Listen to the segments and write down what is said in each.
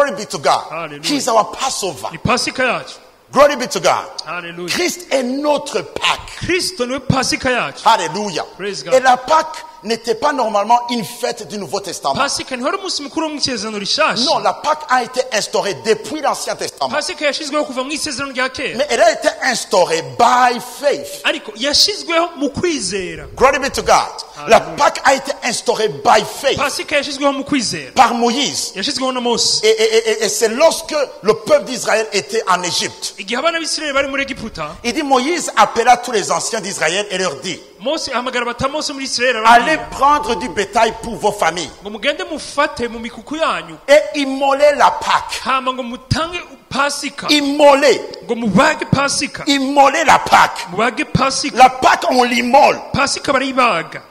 Glory be to God. Hallelujah. He is our Passover. Ni pasika yacu. Glory be to God. Hallelujah. Christ est notre Pâque. Kristo niwe pasika yacu. Alléluia. Praise God. Et la Pâque n'était pas normalement une fête du Nouveau Testament. Pasika ntihari umunsi mukuru wo mu isezerano rishasha. Non, la Pâque a été instaurée depuis l'Ancien Testament. Pasika yashizweho kuva mu isezerano rya kera. Mais elle a été instaurée by faith. Ariko yashizweho mu kwizera. Glory be to God. La Pâque a été instaurée by faith Pasika yashizweho mu kwizera. par Moïse. Yashizweho na Mose. Et c'est lorsque le peuple d'Israël était en Égypte. Igihe abana b'Isirayeli bari muri Egiputa, Il dit, Moïse appela tous les anciens d'Israël et leur dit, Mose ahamagara batamose muri Isirayeli allez arababwira prendre du bétail pour vos familles ngo mugende mufate mu mikuku yanyu et immolez la Pâque. hama ngo mutange pasika Immolez. ngo mubage pasika Immolez la Pâque. mubage pasika La Pâque, on l'immole. pasika barayibaga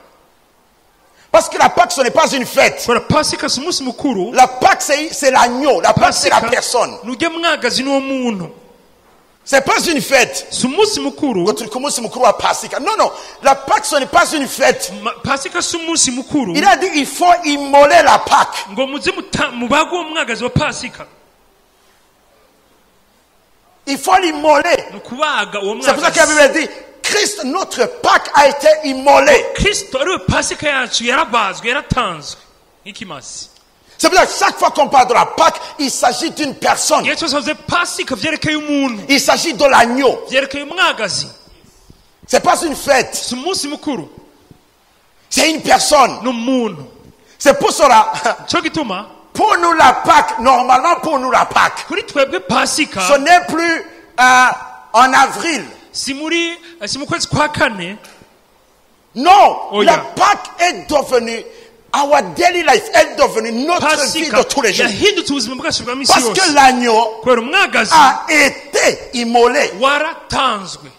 Parce que la Pâque, ce n'est pas une fête. kubera pasika si umunsi mukuru. La Pâque, c'est l'agneau. La Pâque, c'est la personne. nujya mwagazi n'uwo muntu C'est pas une fête. si umunsi mukuru. Non, non. La Pâque, ce n'est pas une fête. Pasika si umunsi mukuru. Il a dit, il faut immoler la Pâque. ngo muze mubage uwo mwagazi wa pasika. Il faut l'immoler. ni ukubaga uwo C'est pour ça que la mwagazi. Bible dit, Christ, notre Pâque, a été immolé. Kristo ariwe pasika yacu yarabazwe yaratanzwe nk'ikimasi. C'est pour ça que chaque fois qu'on parle de la Pâque, il s'agit d'une personne. igihe cyose bavuze pasika vyerekeye umuntu, Il s'agit de l'agneau. vyerekeye umwagazi. C'est pas une fête. si umunsi mukuru, C'est une personne. ni umuntu. C'est pour cela, cyo gituma pour nous la Pâque, normalement pour nous la Pâque, kuri twebwe pasika ce n'est plus en avril. si mu kwezi kwa kane. Non, Oh, la yeah. Pâque est devenue, our daily life est devenue notre vie pasika de tous les jours. yahindutse ubuzima bwacu bwa misi Parce que yose l'agneau kubera umwagazi a été immolé. waratanzwe.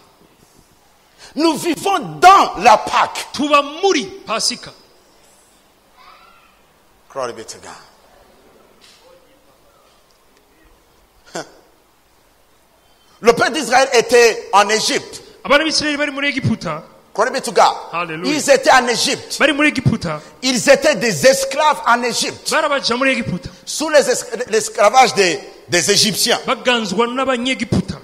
Nous vivons dans la Pâque. tuba muri pasika. Glory be to God. Le peuple d'Israël était en Égypte. abana b'Isirayeli bari muri Egiputa. Glory be to God. Hallelujah. Ils étaient en Égypte. bari muri Egiputa. Ils étaient des esclaves en Égypte. barabaja muri Egiputa Sous l'esclavage des Égyptiens. baganzwa n'abanyegiputa.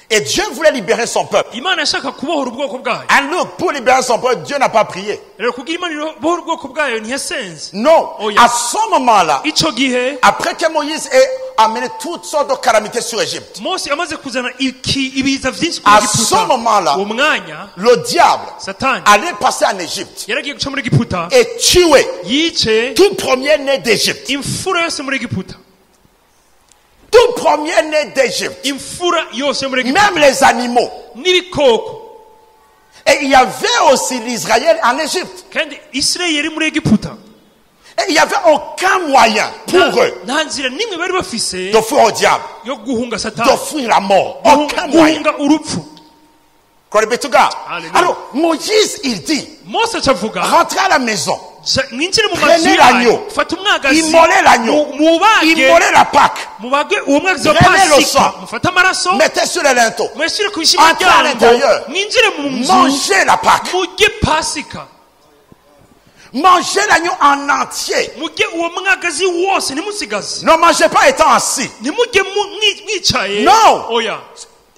Et Dieu voulait libérer son peuple. Imana yashaka kubohora ubwoko bwayo. And look, pour libérer son peuple, Dieu n'a pas prié. rero kugira Imana ibohora ubwoko bwayo ntiyasenze. Non. Oh, yeah. À ce moment-là, ico gihe après que Moïse ait amené toutes sortes de calamités sur Égypte, Mose amaze kuzana ibiza vyinshi à kuri ce moment-là, uwo mwanya le diable satani allait passer en Égypte yaragiye guca muri Egiputa et tuer yice tout premier-né d'Égypte. imfura yose muri Egiputa. Tout premier-né d'Égypte. imfura yose muri Egiputa Même les animaux. n'ibikoko. Et il y avait aussi l'Israël en Égypte. kandi Isirayeli muri Egiputa Et il n'y avait aucun moyen pour eux nta nzira nimwe bari bafise de fuir au diable, yo guhunga de satani, fuir la mort. Aucun moyen. guhunga urupfu. Glory be to God. Hallelujah. Alors, Moïse, il dit, Mose acavuga rentrez à la maison, mwinjire mu Prenez mazu l'agneau. yanyu, fata umwagazi, immolez l'agneau, mubage immolez la Pâque, mubage uwo mwagazi wa Prenez le pasika, sang. mufate amaraso mettez sur les linteaux, mweshyire ku bishyimbo Entrez à l'intérieur. byanyu, mwinjire mu nzu mangez la Pâque, murye pasika, mangez l'agneau en entier. murye uwo mwagazi wose ntimusigaze, Ne mangez pas étant assis. ntimurye mwicaye. No. oya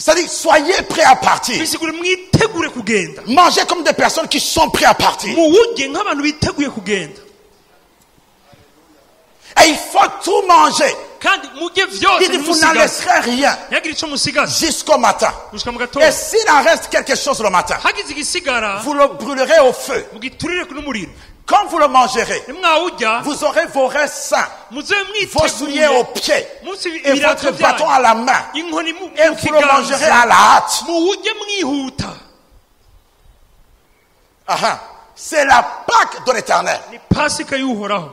C'est-à-dire, soyez prêts à partir. bisigure mwitegure kugenda, Mangez comme des personnes qui sont prêtes à partir. muwurye nk'abantu biteguye kugenda, Et il faut tout manger. kandi murye Il vyose dit, vous n'en ntimusigaze, laisserez rien ntihagire ico musigaze jusqu'au matin. gushika mu gatondo. Et s'il en reste quelque chose le matin, hagize igisigara vous le brûlerez au feu. mugiturire n'umuriro, Quand vous le mangerez, nimwawurya vous aurez vos restes sains, muze vos souliers aux mwiteguye pieds munsi et ibirato votre bâton byanyu, à la main. inkoni mu Et vous le mangerez kiganza, à la hâte. muwurye mwihuta. Ah, c'est la Pâque de l'Éternel. ni pasika y'uhoraho.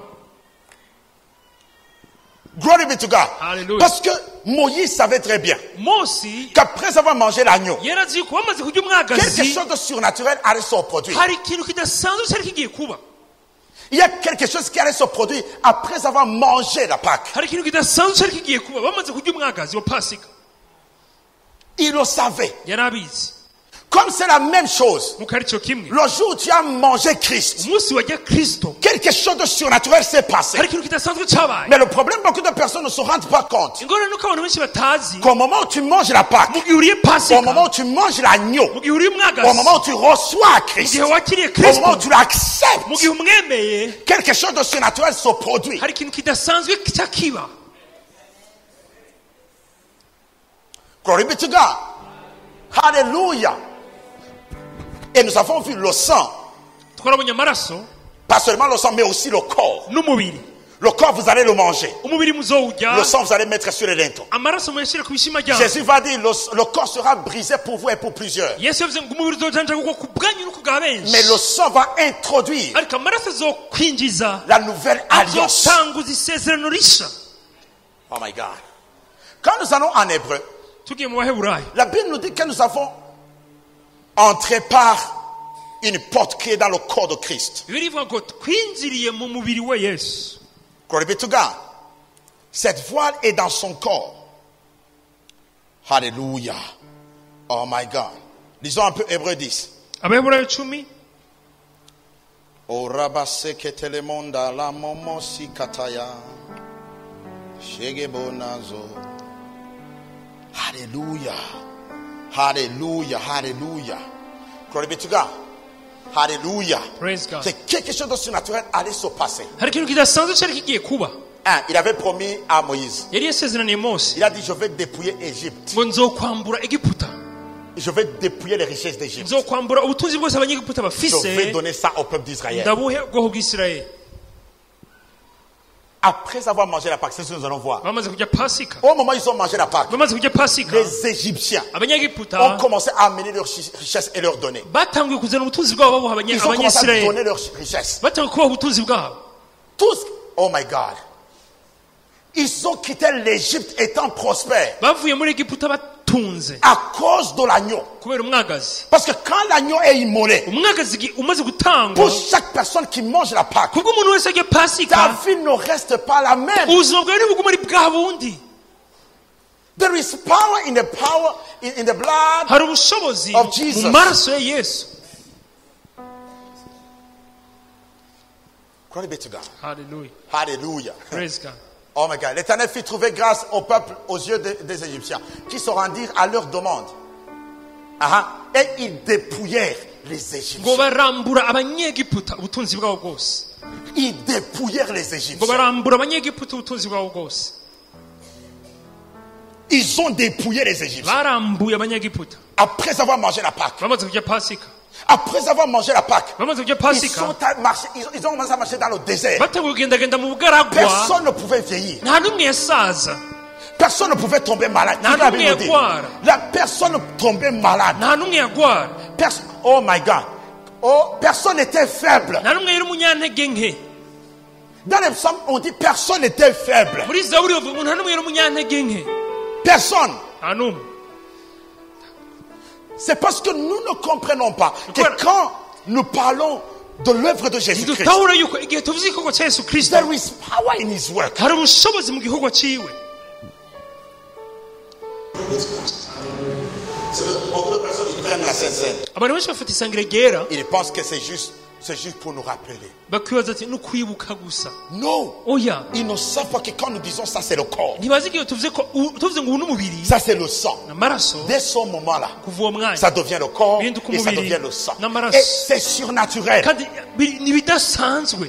Glory be to God. Hallelujah. Parce que Moïse savait très bien Mose qu'après avoir mangé l'agneau, yarazi ko bamaze kurya quelque umwagazi chose de surnaturel allait se produire. hari ikintu kidasanzwe cyari kigiye kuba, Il y a quelque chose qui allait se produire après avoir mangé la Pâque. hari ikintu kidasanzwe cyari kigiye kuba bamaze kurya umwagazi wa pasika. Il le savait. yari abizi Comme c'est la même chose, nk'uko ari cyo kimwe le jour où tu as mangé Christ, umunsi wajya kristo quelque chose de surnaturel s'est passé. hari ikintu kidasanzwe cyabaye. Mais le problème, beaucoup de personnes ne se rendent pas compte ingorane nuko abantu benshi batazi qu'au moment où tu manges la Pâque, mu gihe uriye au pasika, moment où tu manges l'agneau, mu gihe uriye au umwagazi, moment où tu reçois mu Christ, gihe wakiriye au kristo, moment où tu l'acceptes, mu gihe umwemeye, quelque chose de surnaturel se produit. hari ikintu kidasanzwe cyakiba. Glory be to God. Hallelujah. Et nous avons vu le sang, twarabonye amaraso pas seulement le sang, mais aussi le corps. n'umubiri. Le corps, vous allez le manger. umubiri muzowurya, Le sang, vous allez mettre sur les linteaux. amaraso muyashyire ku bishima byawe. Jésus va dire, le corps sera brisé pour vous et pour plusieurs. yesu yavuze ngo umubiri uzojanjagurwa ku bwanyu no ku bwa benshi, Mais le sang va introduire ariko amaraso azokwinjiza, la nouvelle alliance. azotanguza isezerano rishya. Oh my God. Quand nous allons en hébreu, tugiye mu baheburayo, la Bible nous dit que nous avons entré par une porte qui est dans le corps de Christ. bibiliya ivuga ngo twinjiriye mu mubiri we yesu. Glory be to God. Cette voile est dans son corps. Hallelujah. Oh my God. Lisons un peu Hébreu 10. abaheburayo 10, O rabase ketelemonda la momosi kataya. Shegebonazo. Hallelujah. Hallelujah. Hallelujah. Glory be to God. Hallelujah. praise God. C'est quelque chose de surnaturel allait se passer. hari ikintu kidasanzwe cyari kigiye kuba. Il avait promis à Moïse. yari yasezeraniye mose Il a dit, je vais dépouiller Égypte. ngo nzokwambura egiputa, Je vais dépouiller les richesses d'Égypte. nzokwambura ubutunzi bwose abanyegiputa Je vais bafise, donner ça au peuple d'Israël. ndabuhe ubwoko bw'isirayeli. Après avoir mangé la Pâque, c'est ce que nous allons voir. bamaze kurya pasika, Au moment où ils ont mangé la Pâque, bamaze kurya pasika, les Égyptiens ont abanyegiputa commencé à amener leurs richesses et leur donner. batanguye kuzana ubutunzi bwabo babuha Ils ont commencé à abanyesirayeli, donner leurs richesses. batanguye kubaha ubutunzi bwabo. Tous, oh my God. Ils ont quitté l'Égypte étant prospères bavuye muri egiputa batunze à cause de l'agneau. kubera umwagazi. Parce que quand l'agneau est immolé, umwagazi umaze gutangwa, pour chaque personne qui mange la Pâque, kubwo umuntu wese arya ta pasika, vie ne reste pas la même. ubuzima bwawe ntibuguma ari bwa bundi. There is power in the in the blood. hari ubushobozi of Jesus. mu maraso ya yesu. Glory be to God. Hallelujah. Hallelujah. Praise God. Oh my God. L'Éternel fit trouver grâce au peuple aux yeux des Égyptiens qui se rendirent à leur demande. Et ils dépouillèrent les ngo Égyptiens. barambura abanyegiputa ubutunzi bwabo bwose, Ils dépouillèrent les ngo Égyptiens. barambura abanyegiputa ubutunzi bwabo bwose. Ils ont dépouillé les Égyptiens. barambuye abanyegiputa Après avoir mangé la Pâque. bamaze kurya pasika, Après avoir mangé la Pâque. bamaze kurya Ils, pasika, ils ont commencé à marcher dans le désert. batanguye kugendagenda mu bugaragwa, Personne ne pouvait vieillir. nta n'umwe yasaza, Personne ne pouvait tomber malade. Nta La n'umwe Bible nous dit. yarwara. La personne ne tombait malade. nta n'umwe yagwara, Oh my God. Oh, personne n'était faible. nta n'umwe yari umunyantege nke. Dans les psaumes, on dit personne n'était faible. muri zaburi bavuga ngo nta n'umwe yari umunyantege nke, Personne. nta n'umwe. C'est parce que nous ne comprenons pas que Voilà. quand nous parlons de l'œuvre de Jésus-Christ, ntidutahura yuko igihe tuvuze igikorwa cya yesu kirisito, there is power in his work. hari ubushobozi mu gikorwa cyiwe. Beaucoup de personnes qui prennent la Sainte Seine, abantu benshi bafata isangire ryera, ils pensent que c'est juste pour nous rappeler. bakibaza ati ni ukwibuka gusa. Non. oya, Ils ne savent pas que quand nous disons ça, c'est le corps. ntibazi igihe tuvuze ngo ubu n'umubiri, Ça, c'est le sang. amaraso, Dès ce moment-là, kuva uwo mwanya ça devient le corps Bihinduka et ça umubiri devient le sang. n'amaraso. Et c'est surnaturel. kandi ni ibidasanzwe.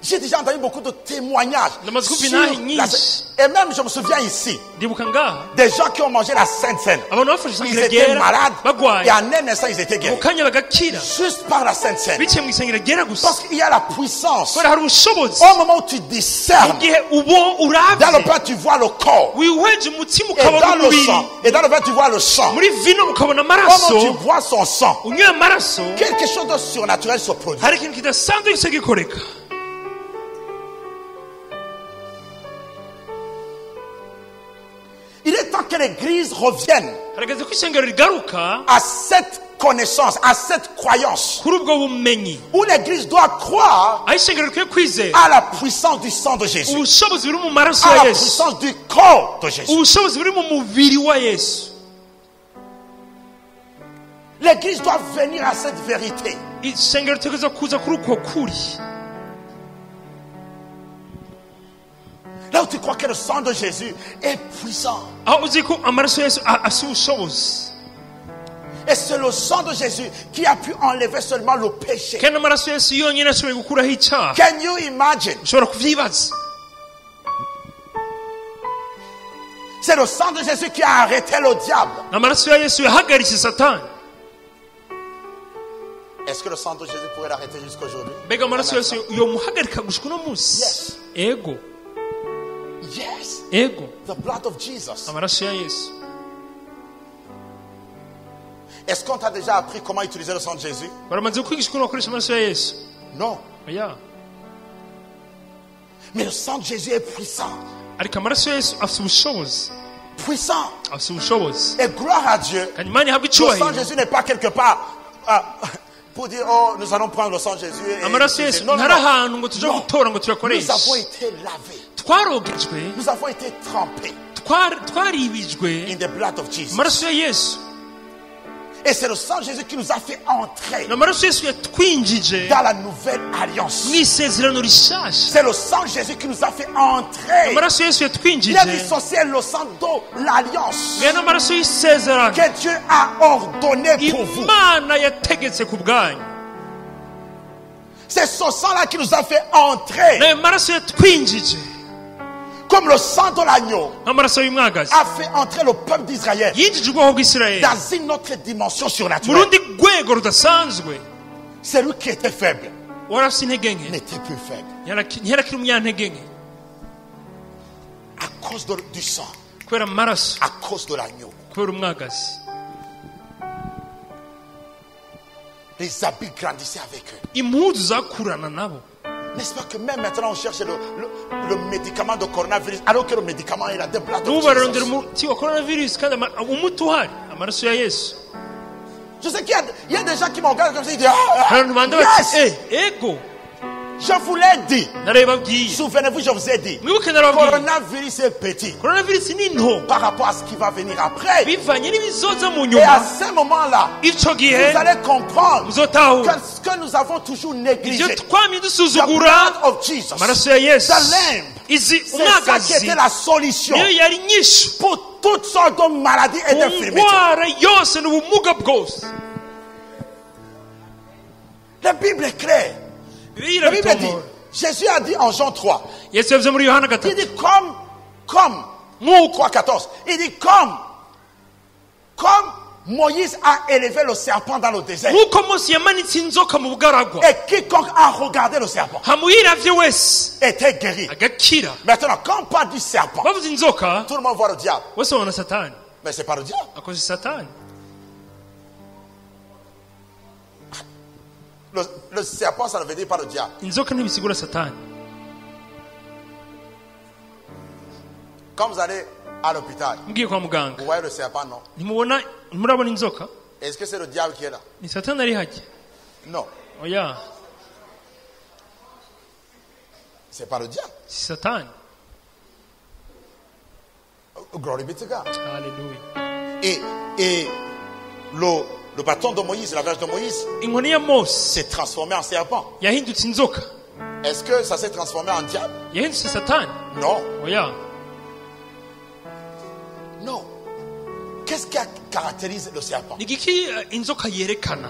J'ai déjà entendu beaucoup de témoignages. Ndamaze kumva sur intahe la nyinshi. Sainte- Et même, je me souviens ici, ndibuka ngaha des gens qui ont mangé la Sainte Seine. abantu bafashe Ils isangire étaient ryera malades et bagwaye, en un instant, ils étaient mu guéris. kanya bagakira Juste par la Sainte Seine. biciye mu isangire ryera gusa. Parce qu'il y a la puissance. kubera hari ubushobozi Au moment où tu mu discernes, gihe ubo dans le urabye pain, tu vois le corps. wihweje umutima Et ukabona dans le umubiri, sang. Et dans le pain, tu vois le sang. muri vino ukabona Au moment amaraso, où tu bois son sang, unyoye amaraso, quelque chose de surnaturel se produit. hari ikintu kidasanzwe gisa gikoreka. Il est temps que l'Église revienne harageze ko isengero rigaruka à cette connaissance, à cette croyance, kuri ubwo bumenyi, où l'Église doit croire aho isengero rikwiye kwizera à la puissance du sang de Jésus, ubushobozi buri mu maraso à ya la yesu, puissance du corps de Jésus. ubushobozi buri mu mubiri wa yesu. L'église doit venir à cette vérité. isengero ritegerezwa kuza kuri uko kuri. Là où tu crois que le sang de Jésus est puissant. aho uzi ko amaraso ya Yesu afite ubushobozi, Et c'est le sang de Jésus qui a pu enlever seulement le péché. kandi amaraso ya Yesu yonyine ashoboye gukuraho icyaha. Can you imagine? ushobora kubyibaza. C'est le sang de Jésus qui a arrêté le diable. amaraso ya Yesu yahagaritse Satani. Est-ce que le sang de Jésus pourrait l'arrêter jusqu'aujourd'hui? mbega amaraso ya Yesu yomuhagarika gushika uno munsi? Yes. ego Yes. ego The blood of Jesus. amaraso ya Yesu. Est-ce qu'on t'a déjà appris comment utiliser le sang de Jésus? baramaze kwigisha ukuntu bakoresha amaraso ya Yesu? Non. oya. Mais le sang de Jésus est puissant. ariko amaraso ya Yesu afite ubushobozi, Puissant. afite ubushobozi, Et gloire à Dieu. kandi Imana ihabwa Le sang de icyubahiro. Jésus n'est pas quelque part pour dire, oh, nous allons prendre le sang de Jésus. amaraso ya Yesu Non, non, ntari non. ahantu ngo tujye gutora ngo Nous tuyakoreshe. avons été lavés. twarogejwe, Nous avons été trempés twaribijwe in the blood of Jesus. amaraso ya Yesu. Et c'est le sang de Jésus qui nous a fait entrer ni amaraso ya Yesu yatwinjije dans la nouvelle alliance. mu isezerano rishasha. C'est le sang de Jésus qui nous a fait entrer. amaraso ya Yesu Il a yatwinjije dissocié le sang de l'alliance ngaya n'amaraso y'isezerano que Dieu a ordonné pour vous. Imana yategetse ku bwanyu. C'est ce sang-là qui nous a fait entrer. nayo maraso yatwinjije Comme le sang de l'agneau nk'amaraso y'umwagazi a fait entrer le peuple d'Israël yinjije ubwoko bw'Isirayeli dans une autre dimension mu surnaturelle. rundi rwego rudasanzwe. Celui qui était faible wari afite intege nke, n'était plus faible ntiyarakiri umunyantege nke à cause du sang, kubera amaraso, à cause de l'agneau. kubera umwagazi. Les habits grandissaient avec eux. impuzu zakurana nabo. N'est-ce pas que même maintenant on cherche le médicament de coronavirus alors que le médicament est là, the blood n'ubu of bararondera Jesus. umuti wa coronavirus kandi umuti uhari amaraso ya Yesu. Je sais qu'il y a des gens qui me regardent comme ça, ils disent, hari abantu banda bati yes, ego je vous l'ai dit. narabibabwiye. Souvenez-vous, je vous ai dit. mwibuke narababwiye Coronavirus est petit coronavirus ni nto par rapport à ce qui va venir après. bivanye n'ibizoza mu Et à nyuma. ce moment-là, icyo vous gihe allez comprendre que muzotahura ce que nous avons toujours ibyo négligé, twamye the dusuzugura blood of Jesus, amaraso ya Yesu. the lamb, izi c'est ça qui umwagazi était la solution niyo yari nyinshi pour toutes sortes de maladies et ku d'infirmités. ndwara yose n'ubumuga bwose. La Bible est claire. Bibiliya La Bible dit, irabitomora. Jésus a dit en Jean 3, Yesu yavuze muri Yohana il gatatu dit comme, nk'uko 3,14, il dit comme Moïse a élevé le serpent dans le désert. nk'uko Mose yamanitse inzoka mu bugaragwa Et quiconque a regardé le serpent hamuyiravye wese était guéri. agakira. Maintenant, quand on parle du serpent, bavuze inzoka tout le monde voit le diable. bose babona Satani, Mais c'est pas le diable. akoze Satani. Le serpent, ça ne veut dire pas le diable. inzoka ntibisigura Satani. Quand vous allez à l'hôpital, mugiye kwa muganga vous voyez le serpent, non? ntimurabona inzoka, Est-ce que c'est le diable qui est là? ni Satani ari hajya? Non, oya, c'est pas le diable. si Satani. Glory be to God. Haleluya. Et le bâton de Moïse, la verge de Moïse, inkoni ya Mose s'est transformé en serpent. yahindutse inzoka, Est-ce que ça s'est transformé en diable? yahindutse Satani? Non, oya. non. Qu'est-ce qui caractérise le serpent? ni igiki inzoka yerekana?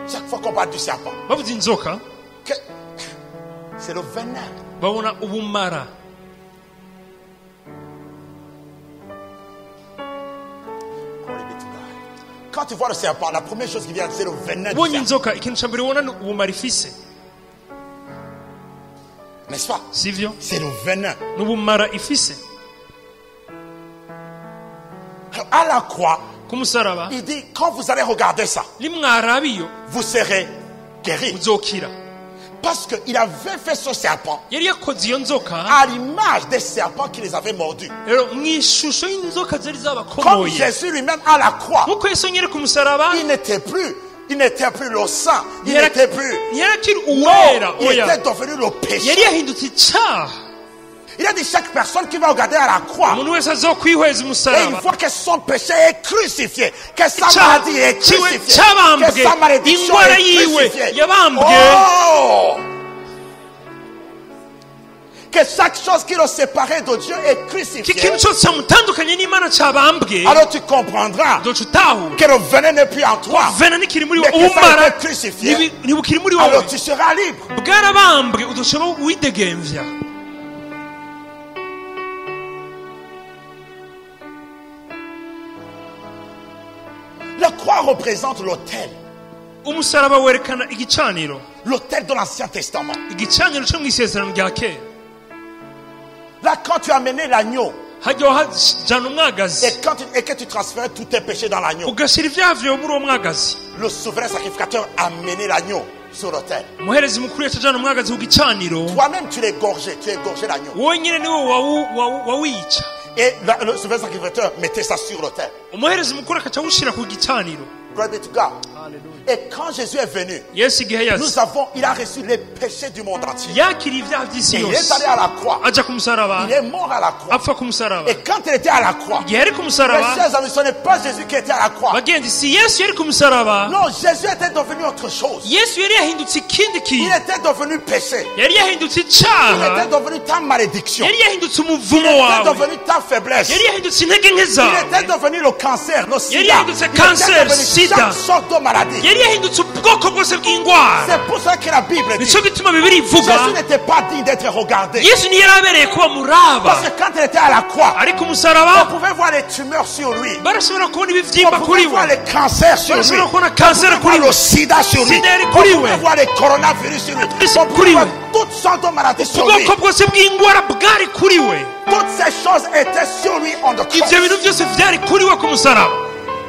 Chaque fois qu'on parle du serpent, bavuze inzoka c'est le venin. babona ubumara. Glory be to God. Quand tu vois le serpent, la première chose qui vient, c'est le venin du ubonye serpent. inzoka ikintu cya mbere ubona ni ubumara ifise, N'est-ce pas? sivyo? C'est le venin. ni ubumara ifise. Alors, à la croix, ku musaraba il dit, quand vous allez regarder ça, nimwaraba iyo vous serez guéris. muzokira. Parce qu'il avait fait ce serpent yari yakoze iyo nzoka à l'image des serpents qui les avaient mordus. rero mu ishusho y'inzoka zari Comme zabakomoye. Jésus lui-même à la croix, nk'uko Yesu nyine ku musaraba il n'était plus le sang, il n'était plus. ntiyarakiri Non, uwera, il oya, était devenu le péché. yari yahindutse icyaha. Il a dit chaque personne qui va regarder à la croix umuntu wese azokwihweza et il umusaraba voit que son péché est crucifié, que sa Icyaha maladie est kiwe crucifiée, cyabambwe, que sa malédiction indwara est yiwe crucifiée. yabambwe. Oh! Que chaque chose qui le séparait de Dieu est crucifiée. ikintu cyose cyamutandukanye n'imana cyabambwe Alors tu comprendras uzoca utahura que le venin n'est plus en toi, vena ntikiri muri mais wowe que ça a ubumara été crucifié. ntibukiri muri Alors wowe tu seras libre. bwarabambwe uzoshobora widegemvya. La croix représente l'autel. umusaraba werekana igicaniro L'autel de l'Ancien Testament. igicaniro cyo mu isezerano rya kera. Là, quand tu as amené l'agneau hajyaho hajana umwagazi et que tu transférais tous tes péchés dans l'agneau, ugashyira ibyaha vyawe muri uwo mwagazi, le souverain sacrificateur a amené l'agneau sur l'autel. umuherezi mukuru yacajana umwagazi ku gicaniro, Toi-même, tu l'égorgeais, tu égorgeais l'agneau. wowe nyine niwe wawica. Et le souverain sacrificateur mettait ça sur l'autel. umuherezi mukuru akaca awushyira ku gicaniro. Glory be to God. Et quand Jésus est venu, yesu igihe yazi il a reçu les péchés du monde entier. yakiriye ibyaha by'isi Et il est yose, allé à la croix. aja ku musaraba, Il est mort à la croix. apfa ku musaraba. Et quand il était à la croix, igihe yari ku mes musaraba, chers amis, ce n'est pas Jésus qui était à la croix. bagenzi, si yesu yari ku musaraba, Non, Jésus était devenu autre chose. yesu yari yahindutse ikindi Il kintu, était devenu péché. yari yahindutse Il icyaha, était devenu ta malédiction. yari yahindutse Il umuvumo était wawe, devenu ta faiblesse. yari yahindutse intege nke Il zawe, était devenu le cancer, le sida. Yari Il yahindutse était cancer, devenu sida. chaque sorte de maladie. yari yahindutse ubwoko bwose bw'indwara. C'est pour ça que la Bible dit nicyo gituma bibiri ivuga Jésus n'était pas digne d'être regardé. yesu ntiyari abereye kuba muraba, Parce que quand il était à la croix, ari ku on musaraba pouvait voir les tumeurs sur lui. barashobora kubona On ibibyimba kuri pouvait we, voir les cancers sur lui. barashobora kubona On kanseri pouvait kuri voir we, le sida sur lui. sida yari On kuri we, pouvait voir les coronavirus sur lui. On pouvait voir toutes sortes de maladies sur lui. ubwoko bwose bw'indwara bwari kuri we. Toutes ces choses étaient sur lui on the cross. ibyo bintu byose byari kuri we ku musaraba.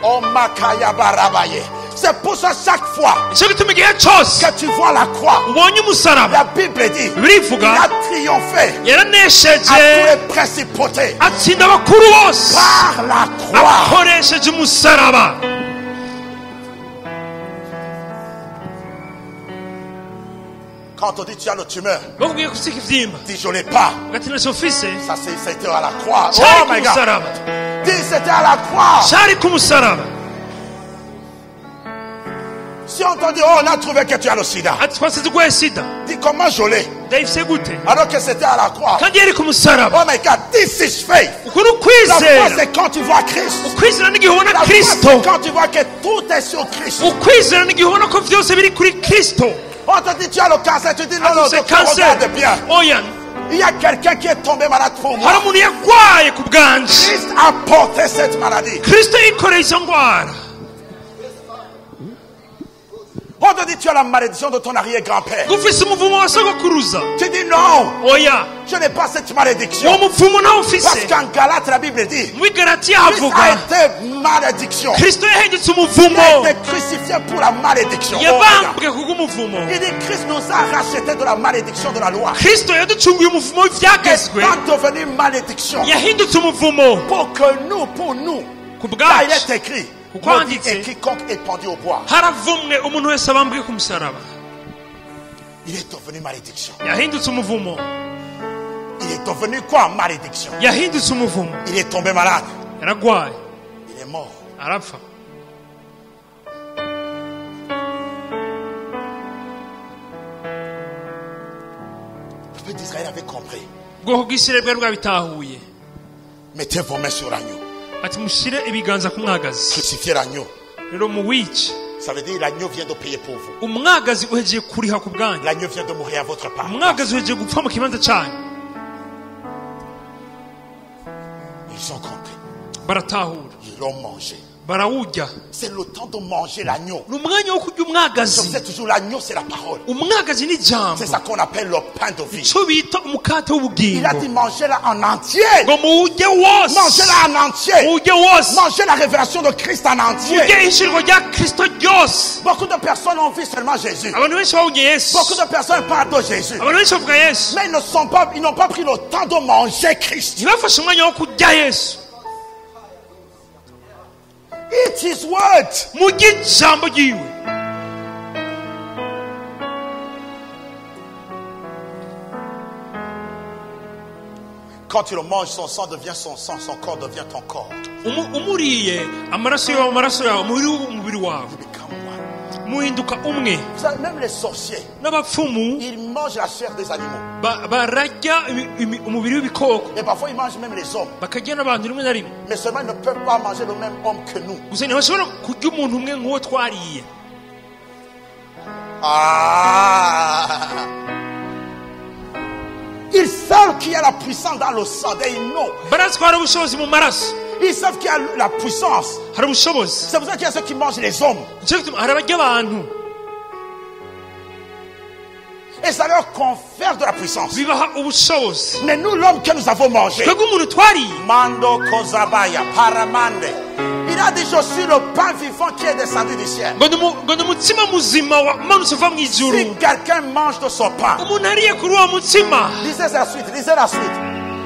Oh, Makaya Barabaye. C'est pour ça chaque fois nicyo gituma igihe cyose que tu vois la croix, ubonye umusaraba, la Bible dit bibiri il ivuga a triomphé à yaranesheje tous les principautés atsinda abakuru bose par la croix. akoresheje umusaraba. Quand on dit tu as le tumeur, bakubwiye ko ufite ikibyimba dis je l'ai pas. ugati ntacyo ufise, Ça c'était à la croix. cyari Oh ku my God. musaraba, Dis c'était à la croix. cyari ku musaraba. Si on te dit oh on a trouvé que tu as le sida, ati twasize urwaye sida, dis comment je l'ai ndayifise gute alors que c'était à la croix. kandi yari ku musaraba. Oh my God, this is faith. uku ni La foi ukwizera. c'est quand tu vois Christ. ukwizera n'igihe ubona La foi kristo, c'est quand tu vois que tout est sur Christ. ukwizera n'igihe ubona ko byose biri kuri kristo. On te dit tu as le cancer, tu dis non non ati docteur, kanseri, regarde bien. oya Il y a quelqu'un qui est tombé malade pour moi. hari umuntu yarwaye ku bwanje, Christ a porté cette maladie. kristo yikoreye izo ndwara. On te dit tu as la malédiction de ton arrière-grand-père. ufise umuvumo wa sogokuruza, Tu dis non, oya je n'ai pas cette malédiction. uwo muvumo nawe Parce ufise. qu'en Galate, la Bible dit muri galatiya Christ a havuga été malédiction. kristo yahindutse Il umuvumo, a été crucifié pour la malédiction. Oh, yabambwe kubw'umuvumo. il dit Christ nous a racheté de la malédiction de la loi. kristo yaducunguye umuvumo w'ibyagezwe, Étant devenu malédiction yahindutse umuvumo pour que nous, pour nous, ku car il bwacu. est écrit, Pourquoi maudit on dit est quiconque est pendu au bois. haravumwe umuntu wese abambwe ku musaraba, Il est devenu malédiction. yahindutse umuvumo, Il est devenu quoi? Malédiction. yahindutse umuvumo, Il est tombé malade. yaragwaye, Il est mort. arapfa. Le peuple d'Israël avait compris. ubwoko bw'isirayeli bwari bwabitahuye, Mettez vos mains sur l'agneau. ati mushyire ibiganza ku mwagazi, Crucifiez l'agneau. rero muwice. Ça veut dire l'agneau vient de payer pour vous. umwagazi uhejeje kuriha ku bwanyu, L'agneau vient de mourir à votre part. umwagazi uhejeje gupfa mu kibanza cyanyu. Ils ont compris. baratahura, Ils l'ont mangé. barawurya. C'est le temps de manger l'agneau. ni umwanya wo kurya Je umwagazi. disais toujours l'agneau c'est la parole. umwagazi ni ijambo, C'est ça qu'on appelle le pain de vie. icyo bita umukate Il a w'ubugingo, dit mangez-la en entier. ngo muwurye wose, Mangez-la en entier. muwurye wose, Mangez la révélation de Christ en entier. murye ishirwa rya kristo ryose. Beaucoup de personnes ont vu seulement Jésus. abantu benshi babonye yesu, Beaucoup de personnes parlent de Jésus. abantu benshi bavuga yesu, Mais ils n'ont pas pris le temps de manger Christ. ntibafashe umwanya wo kurya yesu. Eat his word. murye ijambo ryiwe. Quand tu le manges, son sang devient son sang, son corps devient ton corps. umuriye amaraso yawe amaraso yawe umubiri wawe You become one. muhinduka umwe. Vous savez, même les sorciers, N'abapfumu ils mangent la chair des animaux. bararya umubiri w'ibikoko, Et parfois, ils mangent même les hommes. bakarya n'abantu rimwe na rimwe. Mais seulement, ils ne peuvent pas manger le même homme que nous. gusa ntibashobora kurya umuntu umwe nk'uwo twariye. Ah! Ils savent qu'il y a la puissance dans le sang. They know. barazi ko hari ubushobozi mu maraso, Ils savent qu'il y a la puissance. hari ubushobozi. C'est pour ça qu'il y a ceux qui mangent les hommes. nicyo gituma hari abarya abantu Et ça leur confère de la puissance. bibaha ubushobozi. Mais nous, l'homme que nous avons mangé, twebwe umuntu twariye Mando Kozabaya, Paramande, il a dit, je suis le pain vivant qui est descendu du ciel. ngo ni umutsima muzima wamanutse uva mu ijuru. Si quelqu'un mange de son pain, umuntu ariye kuri uwo mutsima, lisez la suite, lisez la suite.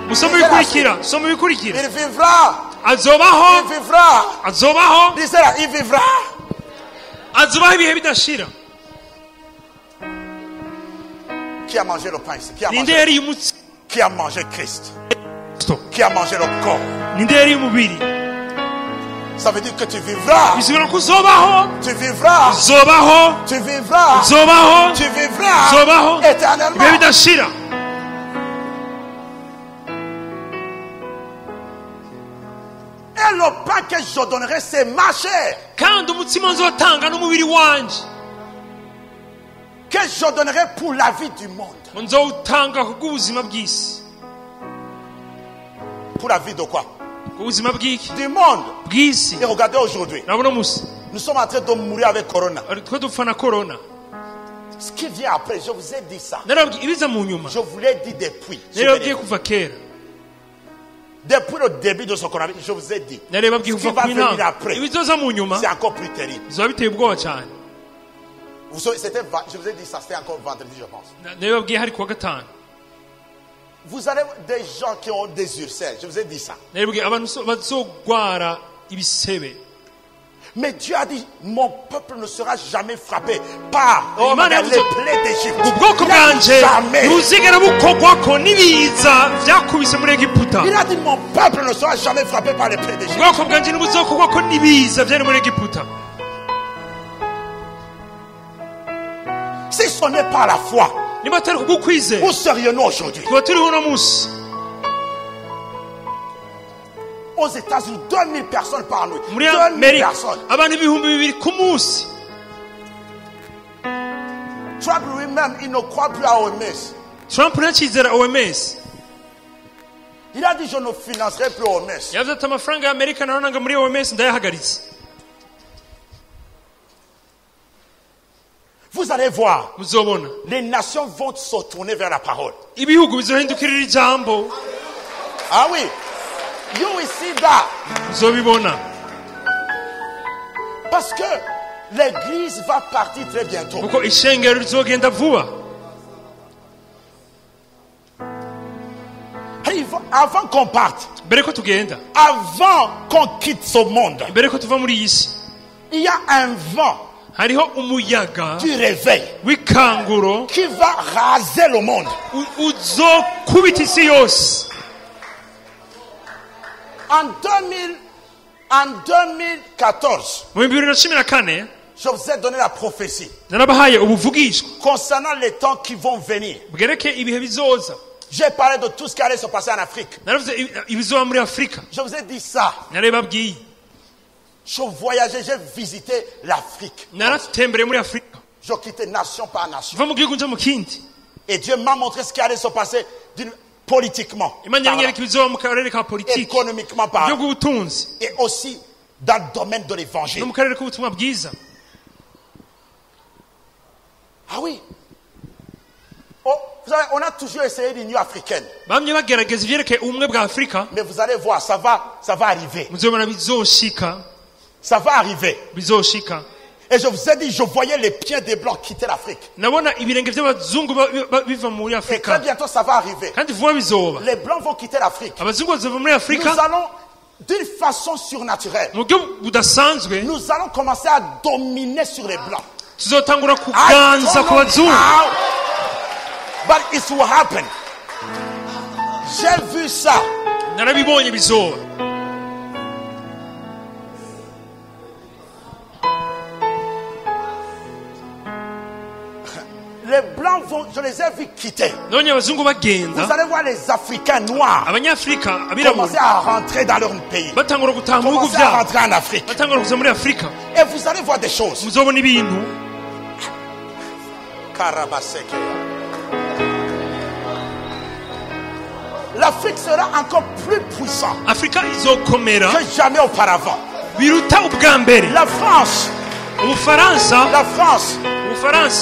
musome ibikurikira, soma ibikurikira, Il vivra, azobaho il vivra. azobaho Lisez là, il vivra. azobaho ibihe bidashira. Qui a mangé le pain ici? ninde yariye umutsima? Qui a mangé Christ? Qui a mangé le corps? ninde yariye umubiri? Ça veut dire que tu vivras. bisigura ko uzobaho Tu vivras. uzobaho Tu vivras. uzobaho Tu vivras uzobaho éternellement. ibihe bidashira. Et le pain que je donnerai, c'est ma chair. kandi umutsima nzotanga n'umubiri wanje, Que je donnerai pour la vie du monde. ngo nzowutanga kubw'ubuzima bw'isi. Pour la vie de quoi? ubuzima bw'iki? Du monde. bw'isi. Et regardez aujourd'hui. nabona musi Nous sommes en train de mourir avec Corona. twe dupfa na korona. Ce qui vient après, je vous ai dit ça. narababwiye ibiza mu nyuma, Je vous l'ai dit depuis. narababwiye kuva kera, Depuis le début de ce coronavirus, je vous ai dit. narababwiye Ce qui kuva va ku venir inama. après, ibizoza mu nyuma c'est encore plus terrible. bizaba biteye ubwoba cyane. Vous savez, je vous ai dit ça, c'était encore vendredi, je pense. narababwiye hari kuwa gatanu. Vous avez des gens qui ont des ulcères. Je vous ai dit ça. narababwiye abantu bazogwara ibisebe. Mais Dieu a dit, mon peuple ne sera jamais frappé par Imana les yavuze- plaies d'Égypte. ubwoko Il a dit bwanje jamais. ntuzigera bukogwako n'ibiza byakubise muri egiputa. Il a dit, mon peuple ne sera jamais frappé par les plaies d'Égypte. ubwoko bwanje ntibuzokogwako n'ibiza byari muri egiputa. Si ce n'est pas la foi, niba atari kubw'ukwizera, où serions-nous aujourd'hui? tuba turiho uno munsi. Aux États-Unis, 2000 personnes par nuit. muri 2000 amerika personnes. abantu 2,000 ku munsi. Trump lui-même, il ne croit plus à OMS. trump ntakizera oms. Il a dit, je ne financerai plus OMS. yavuze ati amafaranga y'amerika naronanga muri oms ndayahagaritse. Vous allez voir, muzobona les nations vont se tourner vers la parole. ibihugu bizohindukirira ijambo. Ah oui. You will see that. muzobibona Parce que l'église va partir très bientôt. kuko ishengero rizogenda vuba. Avant qu'on parte, mbere ko tugenda, avant qu'on quitte ce monde, mbere ko tuva muri iyi si, il y a un vent hariho umuyaga du réveil w'ikanguro qui va raser le monde. uzokubita isi yose. En 2014, mu 2014 je vous ai donné la prophétie narabahaye ubuvugishwa concernant les temps qui vont venir. bwereke ibihe bizoza. J'ai parlé de tout ce qui allait se passer en Afrique. naravuze ibizoba muri afurika. Je vous ai dit ça. narababwiye Je voyageais, j'ai visité l'Afrique. naratembereye muri afurika, Je quittais nation par nation. va mu gihugu nja mu kindi. Et Dieu m'a montré ce qui allait se passer politiquement, imana yanyereka ibizoba mu karere ka politiki, économiquement mu parlant, bw'ubutunzi, et aussi dans le domaine de l'évangile. no mu karere k'ubutumwa bwiza. Ah oui. Oh, vous savez, on a toujours essayé l'Union africaine. bamye bagerageza ivyerekeye ubumwe bwa afurika. Mais vous allez voir, ça va arriver. muzobona bizoshika, Ça va arriver. bizoshika. Et je vous ai dit, je voyais les pieds des blancs quitter l'Afrique. nabona ibirenge by'abazungu biva muri Et très afurika, bientôt, ça va arriver. kandi vuba bizoba. Les blancs vont quitter l'Afrique. abazungu bazova muri Nous afurika allons, d'une façon surnaturelle, mu buryo budasanzwe. nous allons commencer à dominer sur les blancs. tuzotangura I kuganza don't ku know bazungu. how, but it will happen. J'ai vu ça. narabibonye bizoba. Les blancs vont, je les ai vus quitter. Nonye abazungu Vous bagenda, allez voir les Africains noirs abanyafrika commencer abirabura à rentrer dans leur pays. batangura gutaha mu bihugu Commencer à byabo, rentrer en Afrique. batangura kuza muri Afrika. Et vous allez voir des choses. Muzobona ibintu. Karabaseke. L'Afrique sera encore plus puissante Afrika izokomera que jamais auparavant. biruta ubwa mbere. La France, Ubufaransa,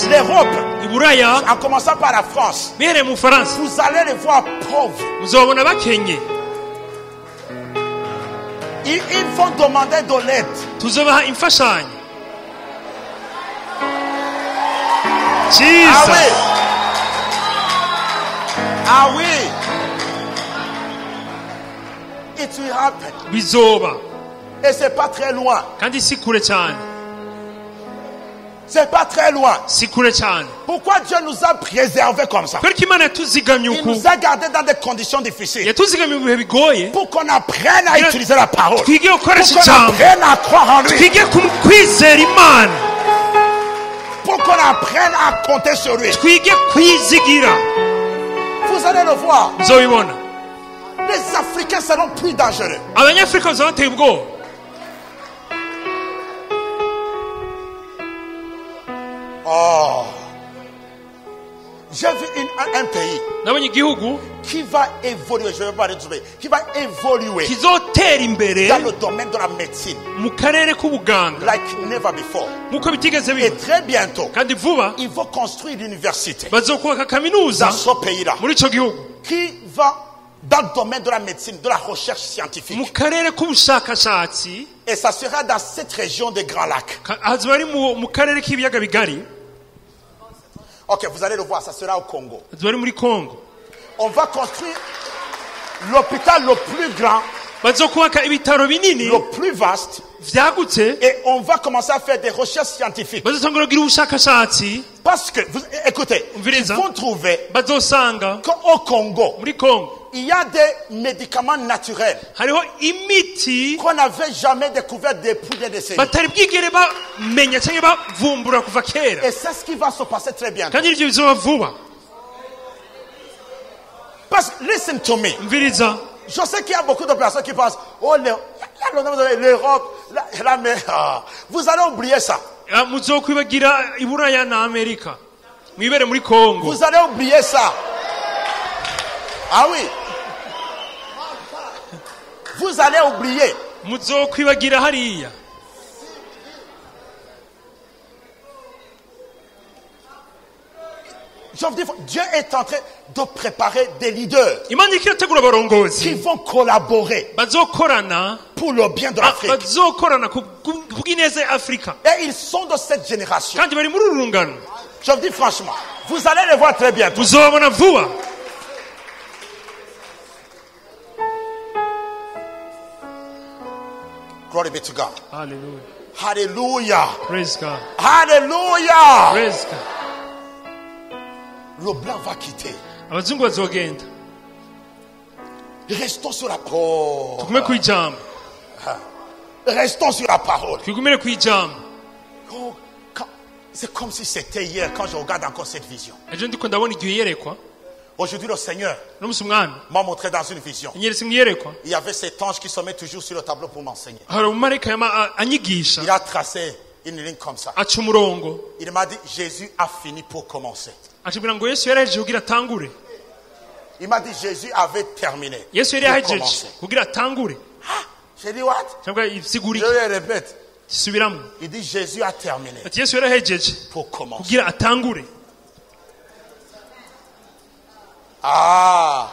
l'Europe, Iburaya, en commençant par la France, bihereye mu Bufaransa, vous allez les voir pauvres. muzobona bakenye. Ils vont demander de l'aide. Tuzobaha imfashanyo. Ah Jesus. oui. Ah oui. It will happen. Bizoba. Et c'est pas très loin. Kandi si kure cyane. C'est pas très loin. Si kure cyane. Pourquoi Dieu nous a préservés comme ça? Kubera ko Imana yatuzigamye Il uku. nous a gardés dans des conditions difficiles. Yatuzigamye mu bihe bigoye. Pour qu'on apprenne à utiliser la parole. Pour Twige gukoresha qu'on ijambo. apprenne à croire en lui. Twige kwizera Imana. Pour qu'on apprenne à compter sur lui. Twige kwizigira. Vous allez le voir. Muzobibona. Les Africains seront plus dangereux. Abanyafrika bazobateye ubwoba. Oh. J'ai vu un pays Nabonye igihugu qui va évoluer. Je vais parler du pays. Qui va évoluer kizotera imbere dans le domaine de la médecine. mu karere k'ubuganga Like never before. nk'uko bitigeze Et biba. très bientôt, Kandi vuba ils vont construire l'université bazokubaka kaminuza dans ce pays-là. muri ico gihugu Qui va dans le domaine de la médecine, de la recherche scientifique. mu karere k'ubushakashatsi. Et ça sera dans cette région des Grands Lacs. Hazoba ari mu karere k'ibiyaga bigari. Ok, vous allez le voir, ça sera au Congo. Hazoba ari muri Congo. On va construire l'hôpital le plus grand, Bazokubaka ibitaro binini le plus vaste, vyagutse. et on va commencer à faire des recherches scientifiques. Bazotangura kugira ubushakashatsi. Parce que, écoutez, ils Umviriza. vont trouver Bazosanga qu'au Congo, muri Congo il y a des médicaments naturels hariho imiti qu'on n'avait jamais découvert depuis des décennies. batari bwigere bamenya cyangwa bavumbura kuva kera. Et c'est ce qui va se passer très bien. Kandi ivyo bizoba vuba. Parce que, listen to me. Mviriza. Je sais qu'il y a beaucoup de personnes qui pensent, oh, l'Europe, vous allez oublier ça. Muzokwibagira Iburaya na Amerika. Mwibere muri Congo. Vous allez oublier ça. Ah oui. Vous allez oublier. Muzokwibagira hariya. Je veux dire, Dieu est en train de préparer des leaders Imana ikirategura qui abarongozi vont collaborer bazokorana pour le bien de l'Afrique. bazokorana kubw'ineza ya Afrika. Et ils sont de cette génération. Kandi bari muri urungano. Je vous dis franchement, vous allez les voir très bientôt. Muzobabona vuba. Glory be to God. Hallelujah. Hallelujah. Praise God. Hallelujah. Praise God. Le blanc va quitter. Abazungu bazogenda. Restons sur la parole. Tugume kwijambo. Restons sur la parole. Twigumire kwijambo. Oh, c'est comme si c'était hier quand je regarde encore cette vision. Ejo ndiko ndabona igihe yerekwa. Aujourd'hui, le Seigneur N'umunsi umwami m'a montré dans une vision. inyeretse mwiyerekwa. Il y avait cet ange qui se met toujours sur le tableau pour m'enseigner. Hari umumarayika anyigisha Il a tracé une ligne comme ça. aca umurongo. Il m'a dit, Jésus a fini pour commencer. Acibwira ngo Yesu yarahejeje kugira atangure. Il m'a dit, Jésus avait terminé. Yesu yari pour yahejeje commencer. kugira atangure. J'ai dit, what? Cyangwa isigura Je iki? le répète. Subiramo. Il dit, Jésus a terminé Ati Yesu yarahejeje pour commencer. kugira atangure. Ah.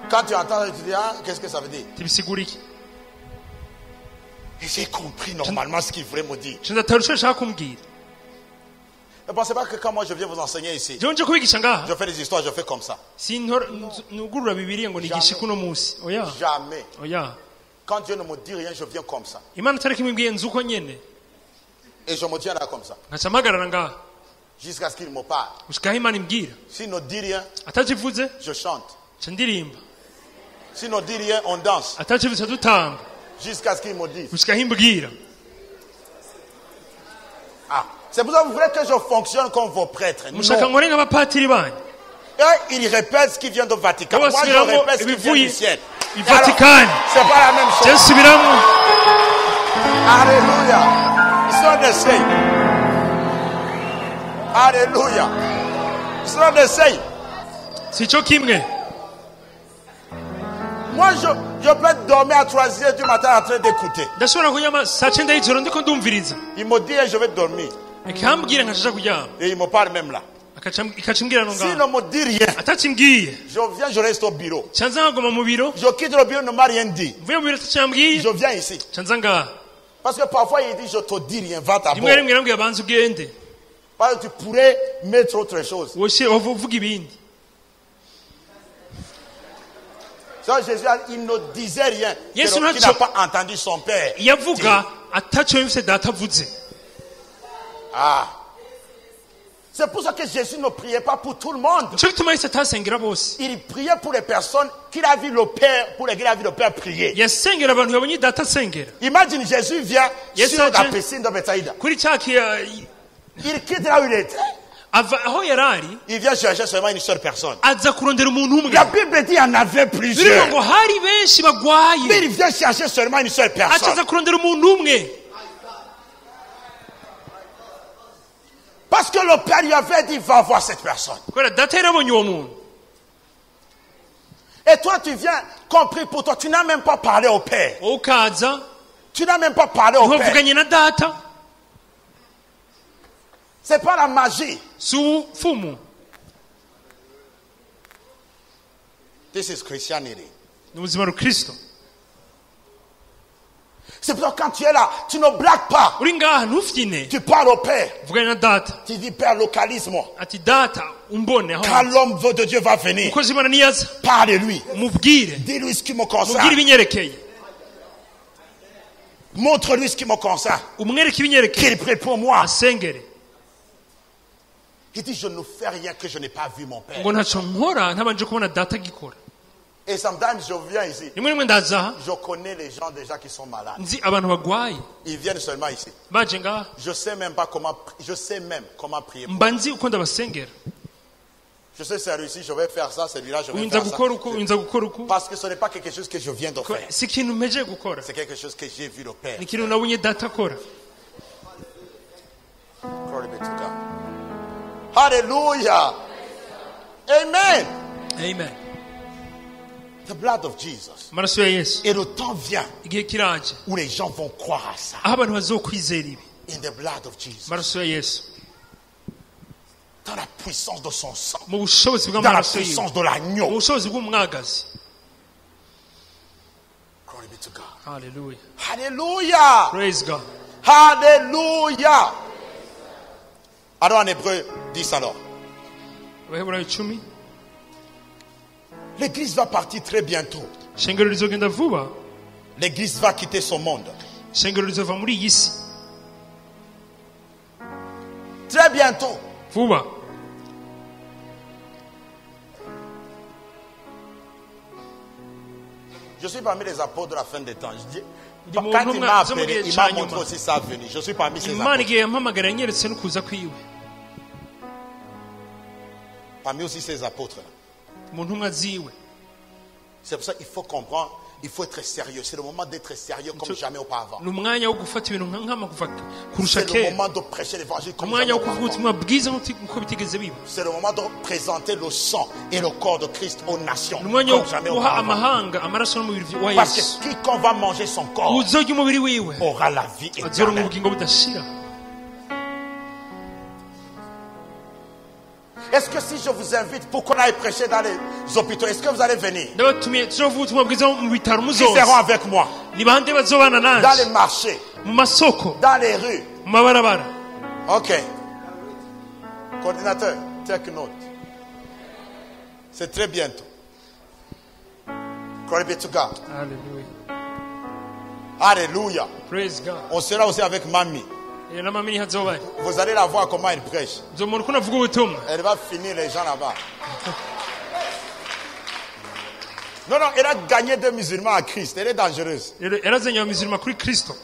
Quand tu entends, tu dis, ah, qu'est-ce que ça veut dire? Tibisigura iki? Et j'ai compris normalement ce qu'il voulait me dire. Ndatahura icyo ashaka kumbwira. Ne pensez pas que quand moi je viens vous enseigner ici, Jewe nje kubigisha ngaha je fais des histoires, je fais comme ça. nugurura Bibiliya ngo nigishe kuno munsi. Oya. Jamais. Oya. Quand Dieu ne me dit rien, je viens comme ça. Imana tariki imibwiye nzi uko nyene. Et je me tiens là comme ça. Nkaca mpagarara ngaha. Jusqu'à ce qu'il me parle. Gushikaho Imana imbwira. S'il ne dit rien, Atakivuze je chante. nca ndirimba S'il ne dit rien, on danse. atacivutse dutamba Jusqu'à ce qu'il me dise. gushika himbwira. Ah, c'est pour ça que vous voulez que je fonctionne comme vos prêtres. mushaka Non. nkore nk'abapatiri banyu. Eux, ils répètent ce qui vient du Vatican. Eux, Moi, je basubiramo répète ce qui vient ibivuye du ciel. i Alors, Vatikani. c'est pas la même Je chose. nsubiramo. Alléluia. It's not the same. Alléluia. It's not the same. Si cyo kimwe. Moi, je peux dormir à 3h du matin en train d'écouter. ndashobora kuryama saa 9 y'ijoro ndiko ndumviriza. Il me dit, je vais dormir. ikambwira nkaja kuryama. Et il me parle même là. ikacimbwira no S'il ngaho. ne me dit rien, atacimbwiye. je viens, je reste au bureau. canza nkaguma mu biro. Je quitte le bureau, ne m'a rien dit. mvuye mu biro atacambwiye. Je viens ici. canza ngaha. Parce que parfois, il dit, je te dis rien, va d'abord. rimwe rimwe arambwira banza ugende. Parce que tu pourrais mettre autre chose. uvuga ibindi. Ça, Jésus, il ne disait rien. Yes, Il not n'a so- pas entendu son père. yavuga atacyo yumvise data avuze. Ah. C'est pour ça que Jésus ne priait pas pour tout le monde. nicyo gituma yahise atasengera bose. Il priait pour les personnes qu'il a vu le Père, pour lesquelles il a vu le Père prier. yasengera abantu yabonye data asengera. Imagine, Jésus vient Yes, sur la sir. piscine de Bethsaïda. kuri cya Il quitte là où il était. ava aho yari ari Il vient chercher seulement une seule personne. aza kurondera umuntu umwe. La Bible dit qu'il y en avait biriho plusieurs. ngo hari benshi bagwaye. Mais il vient chercher seulement une seule personne. acaza kurondera umuntu umwe. Parce que le Père lui avait dit, va voir cette personne. kubera data yari abonye uwo muntu. Et toi, tu viens, compris pour toi, tu n'as même pas parlé au Père. wowe ukaza Tu n'as même pas parlé au Père. ntiwavuganye na data. C'est pas la magie. si ubupfumu. This is Christianity. ni ubuzima rukristo. C'est pour ça que quand tu es là, tu ne blagues pas. uri ngaha ntufyine. Tu parles au Père. uvuganye na data. Tu dis, Père, localise-moi. ati data umbone aho. Quand l'homme de Dieu va venir, umukozi w'imana niyaza parle-lui. umubwire. Dis-lui ce qui me umubwire concerne. ibinyerekeye. Montre-lui ce qui me concerne. umwereke ibinyerekeye. Qu'il prie pour moi. asengere. Il dit, je ne fais rien que je n'ai pas vu mon Père. ngo ntacyo nkora ntabanje kubona data agikora. Et sometimes je viens ici. rimwe rimwe ndaza aha Je connais les gens déjà qui sont malades. nzi abantu bagwaye Ils viennent seulement ici. baje ngaha. Je sais même prier. mba nzi uko ndabasengera. Je sais c'est réussi, je vais faire ça, celui-là, je vais uyinza faire ça. gukora uko uyinza gukora uko. Parce que ce n'est pas quelque chose que je viens de faire. si ikintu mpejeje gukora. C'est quelque chose que j'ai vu le Père. ni ikintu nabonye data akora. Glory be to God. Hallelujah. Amen. amen. The blood of Jesus. amaraso ya yesu. Et le temps vient igihe kiraje où les gens vont croire à ça. aho abantu bazokwizera ibi. In the blood of Jesus. amaraso ya yesu. Dans la puissance de son sang. mu bushobozi Dans la bw'amaraso yiwe. puissance de mu l'agneau. bushobozi bw'umwagazi. Glory be to God. haleluya. Hallelujah. praise god. Hallelujah. Alors en hébreu 10 alors. abaheburayo 10. L'église va partir très bientôt. ishengero rizogenda vuba. L'église va quitter ce monde. ishengero rizova muri iyi si Très bientôt. vuba. Je suis parmi les apôtres de la fin des temps. Je dis, Ndi quand mu il ntumwa m'a zo mu appelé, gihe il m'a cya montré nyuma. aussi sa venue. Je suis parmi ces imana apôtres. igihe yampamagara yanyeretse no kuza kwiwe. Parmi aussi ces apôtres-là. mu ntumwa ziwe. C'est pour ça qu'il faut comprendre, il faut être sérieux. C'est le moment d'être sérieux comme jamais auparavant. ni umwanya wo gufata ibintu nk'ama kuva kurusha C'est le kera. moment de prêcher l'évangile comme umwanya jamais wo kuvuga auparavant. ubutumwa bwiza nk'uko bitigeze biba. C'est le moment de présenter le sang et le corps de Christ aux nations ni umwanya wo comme jamais guha auparavant. amahanga amaraso n'umubiri wa Parce yesu. que quiconque va manger son corps uzorya umubiri wiwe aura la vie azoronka éternelle. ubugingo budashira. Est-ce que si je vous invite pour qu'on aille prêcher dans les hôpitaux, est-ce que vous allez venir? ndabatumiye tuzavuga ubutumwa bwiza mu bitaro Qui seront muzoza. avec moi? ni bande bazobana Dans les nanje marchés, mu masoko dans les rues. mu mabarabara. Ok. Coordinateur, take note. C'est très bientôt. Glory be to God. haleluya. Alléluia. praise god. On sera aussi avec Mamie. na mama niho azobaye. Vous allez la voir comment elle prêche. nzomubona uko navuga ubutumwa. Elle va finir les gens là-bas. Non, elle a gagné 2 musulmans à Christ. Elle est dangereuse. yarazanye abamizirima kuri Kristo.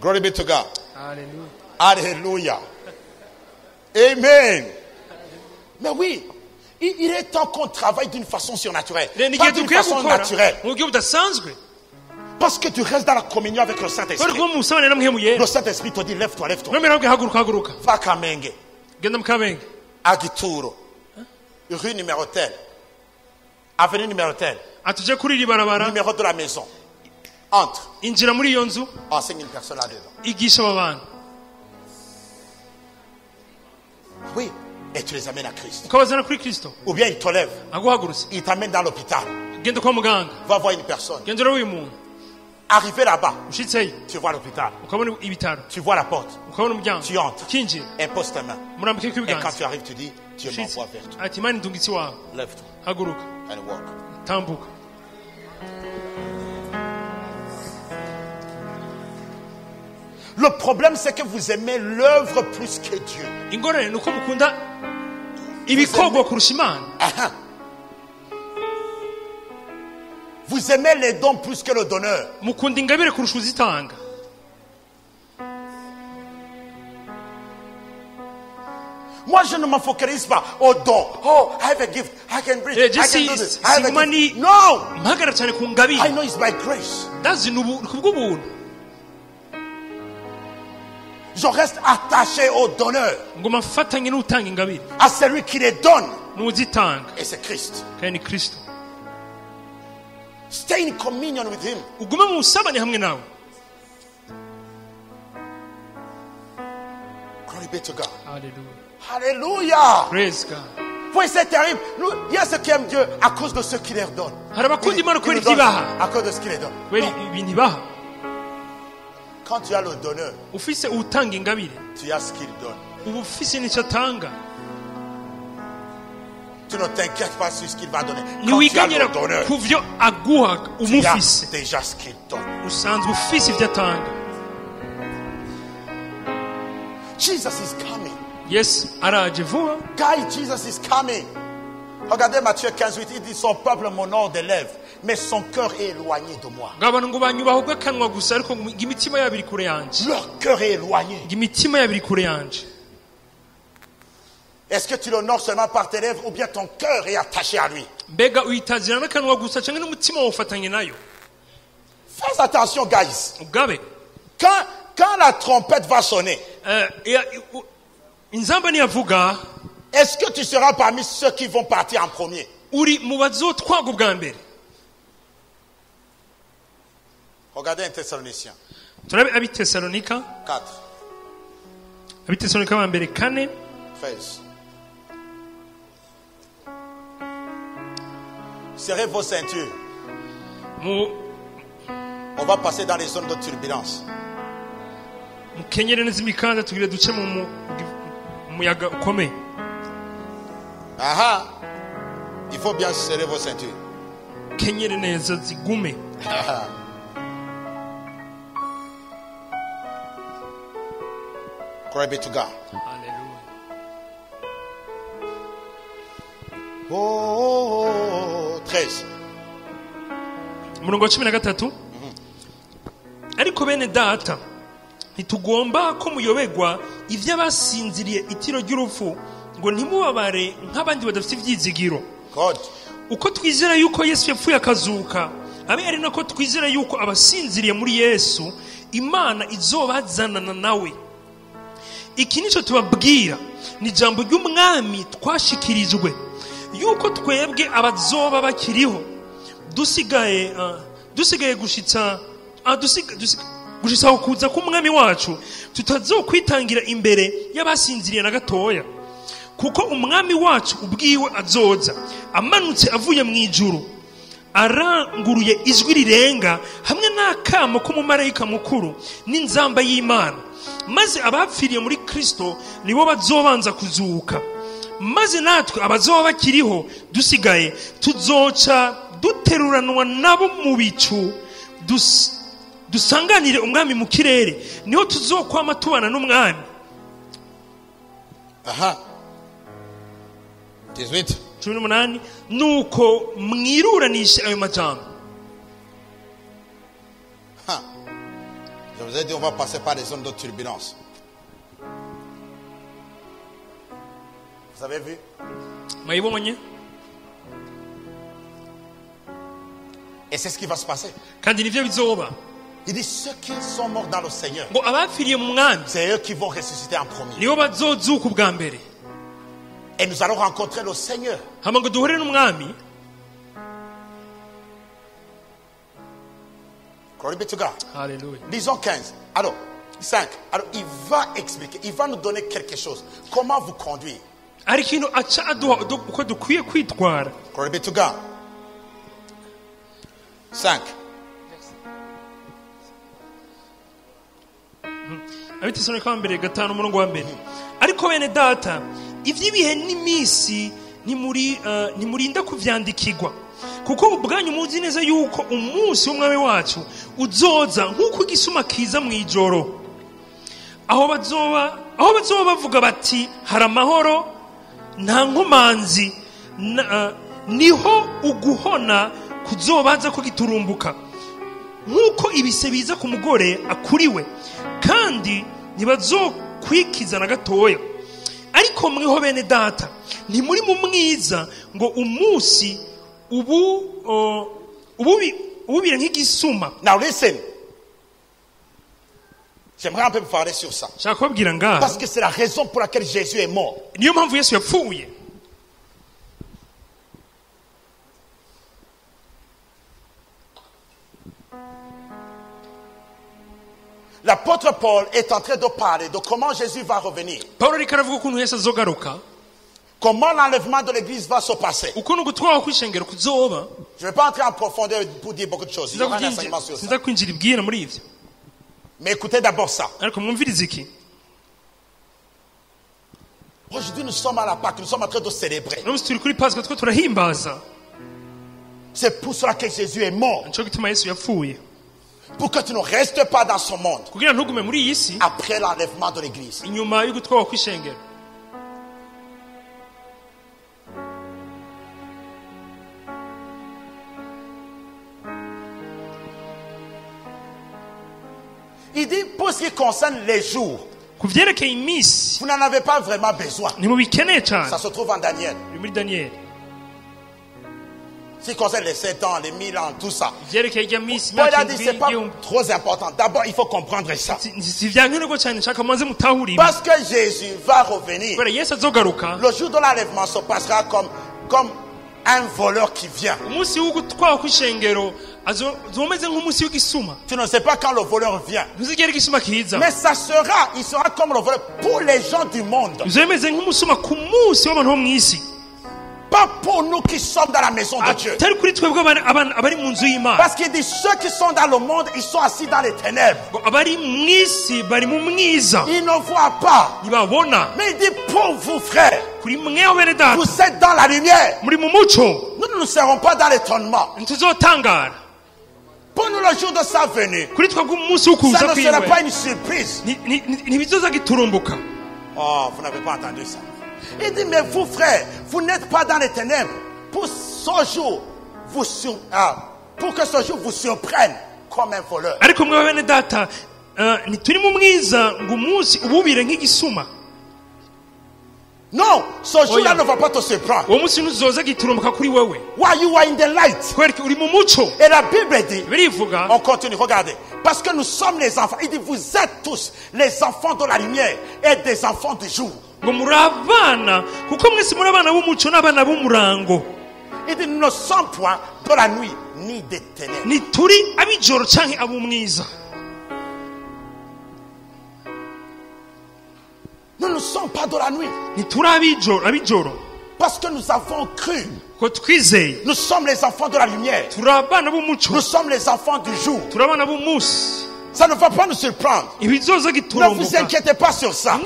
Glory be to God. Hallelujah. Alléluia. Amen. Mais oui, il est temps qu'on travaille d'une façon surnaturelle. Pas d'une façon naturelle. Parce que tu restes dans la communion avec le Saint-Esprit. Le Saint-Esprit te dit lève-toi, lève-toi. Va Kamenge. À Gituro. Rue numéro tel. Avenue numéro tel. Numéro de la maison. Entre. Enseigne une personne là-dedans. Oui. Et tu les amènes à Christ. Ou bien il te lève. Il t'amène dans l'hôpital. Va voir une personne. Arrivé là-bas, tu vois l'hôpital. Tu vois la porte. Tu entres. Impose tes mains. Et quand tu arrives, tu dis, Dieu m'envoie vers toi. Lève-toi. And walk. Le problème, c'est que vous aimez l'œuvre plus que Dieu. Vous aimez les dons plus que le donneur. Moi, je ne me focalise pas au don. Oh, I have a gift. I can preach. I can do this. I have a gift. No. I know it's by grace. Je reste attaché au donneur. À celui qui les donne. Et c'est Christ. Stay in communion with him. Glory be to God. Alléluia. Praise God. Oui, c'est terrible. Il y a ceux qui aiment Dieu à cause de ce qu'il leur donne. À cause de ce qu'il leur donne. Quand tu as le donneur, tu as ce qu'il donne. Tu ne t'inquiètes pas sur ce qu'il va donner. Quand tu as le donneur, tu as déjà ce qu'il donne. Jesus is coming. Yes, Guys, Jesus is coming. Regardez Matthieu 15:8, il dit son peuple m'honore des lèvres, mais son cœur est éloigné de moi. Leur cœur est éloigné. Est-ce que tu l'honores seulement par tes lèvres ou bien ton cœur est attaché à lui? Fais attention, guys. Quand la trompette va sonner, est-ce que tu seras parmi ceux qui vont partir en premier? Regardez un Thessaloniciens. 4. 13. Serrez vos ceintures. On va passer dans les zones de turbulence. Aha. Il faut bien serrer vos ceintures. Glory be to God. Oh, 13. Umurongo wa 13. Ariko bene data ntitugomba ko muyobegwa iby'abasinziriye itiro ry'urupfu ngo ntimubabare nk'abandi badafite ibyizigiro. Uko twizera yuko Yesu yapfuye akazuka, abe ari nako twizera yuko abasinziriye muri Yesu Imana izobazanana nawe. Iki nico tubabwira ni jambo ry'umwami twashikirijwe yuko twebwe abazoba bakiriho dusigaye gushitsa kuza k'umwami wacu tutazokwitangira imbere y'abasinziriye na gatoya, kuko umwami wacu ubwiwe azoza amanutse avuye mu ijuru aranguruye ijwi rirenga hamwe n'akamo k'umumarayika mukuru n'inzamba y'Imana, maze abapfiriye muri Kristo nibo bazobanza kuzuka, maze natwe abazoba bakiriho dusigaye tuzoca duteruranwa nabo mu bicu dusanganire umwami mu kirere, niho tuzokwama tubana n'umwami. Aha. 18. 18 nuko mwiruranishe ayo majambo. Je vous ai dit, on va passer par des zones de turbulence. Vous avez vu? Mwayibonye? Et c'est ce qui va se passer. Kandi nivyo bizoba. Il dit ceux qui sont morts dans le Seigneur, Ngo abapfiriye mu mwami c'est eux qui vont ressusciter en premier. nibo bazozuka ubwa mbere. Et nous allons rencontrer le Seigneur. Hama ngo duhure n'umwami. Glory be to God. Hallelujah. Disons 15. Alors, 5. Alors, il va expliquer, il va nous donner quelque chose. Comment vous conduire. Hari ikintu aca aduha uko dukwiye kwitwara. Glory be to God. 5. Abitesonika mbere 5 umurongo wa mbere. Ariko bene data, ivy'ibihe n'imisi ntimurinda kuvyandikirwa. Kuko ubwanyu muzi neza yuko umunsi w'umwami wacu uzoza nk'uko igisuma kiza mu ijoro. Aho bazoba bavuga bati hari amahoro nta nkomanzi niho uguhona kuzobaza ko giturumbuka. Nk'uko ibise biza ku mugore akuriwe kandi ntibazokwikiza na gatoya. Ariko mweho bene data ntimuri mu mwiza ngo umunsi ububire nk'igisuma. Now listen. J'aimerais un peu me parler sur ça. Parce que c'est la raison pour laquelle Jésus est mort. Niyo mpamvu Yesu yapfuye. L'apôtre Paul est en train de parler de comment Jésus va revenir. Paulo ariko aravuga ukuntu Yesu azogaruka. Comment l'enlèvement de l'église va se passer. Ukuntu gutwara kw'ishengero kuzoba. Je ne vais pas entrer en profondeur pour dire beaucoup de choses. Il y aura un enseignement sur ça. Sinzakwinjira ibwira muri ivyo. Mais écoutez d'abord ça. Ariko mwumvirize iki. Aujourd'hui nous sommes à la Pâque, nous sommes en train de célébrer. Uno turi kuri Pasika twe turahimbaza. C'est pour cela que Jésus est mort. Nico gituma Yesu yapfuye. Pour que tu ne restes pas dans ce monde. Kugira ntugume muri iyi si. Après l'enlèvement de l'église. Inyuma yo gutwara kw'ishengero. Il dit pour ce qui concerne les jours. Kuvyerekeye imisi. Vous n'en avez pas vraiment besoin. Nimubikeneye cyane. Ça se trouve en Daniel. Muri Daniel. Ce qui concerne les 7 ans, les 1000 ans, tout ça. Bon, il a dit c'est pas trop important. D'abord, il faut comprendre ça. Parce que Jésus va revenir. Le jour de l'enlèvement se passera comme un voleur qui vient. Tu ne sais pas quand le voleur vient. Mais ça sera, il sera comme le voleur pour les gens du monde. Pas pour nous qui sommes dans la maison de Dieu. Parce qu'il dit ceux qui sont dans le monde, ils sont assis dans les ténèbres. Ils ne voient pas. Mais il dit pour vous frères, vous êtes dans la lumière. Nous ne serons pas dans l'étonnement. Pour nous le jour de sa venue, ça ne sera pas une surprise. Oh, vous n'avez pas entendu ça. Il dit, mais vous frères, vous n'êtes pas dans les ténèbres. Pour que ce jour vous surprenne comme un voleur. Non, ce jour-là ne va pas te surprendre. Why you are in the light. Et la Bible dit, on continue, regardez. Parce que nous sommes les enfants. Il dit, vous êtes tous les enfants de la lumière et des enfants du jour. Il dit, nous ne sommes point de la nuit ni des ténèbres. Nous ne sommes pas de la nuit. Parce que nous avons cru. Nous sommes les enfants de la lumière. Nous sommes les enfants du jour. Ça ne va pas nous surprendre. Ne vous inquiétez pas sur ça.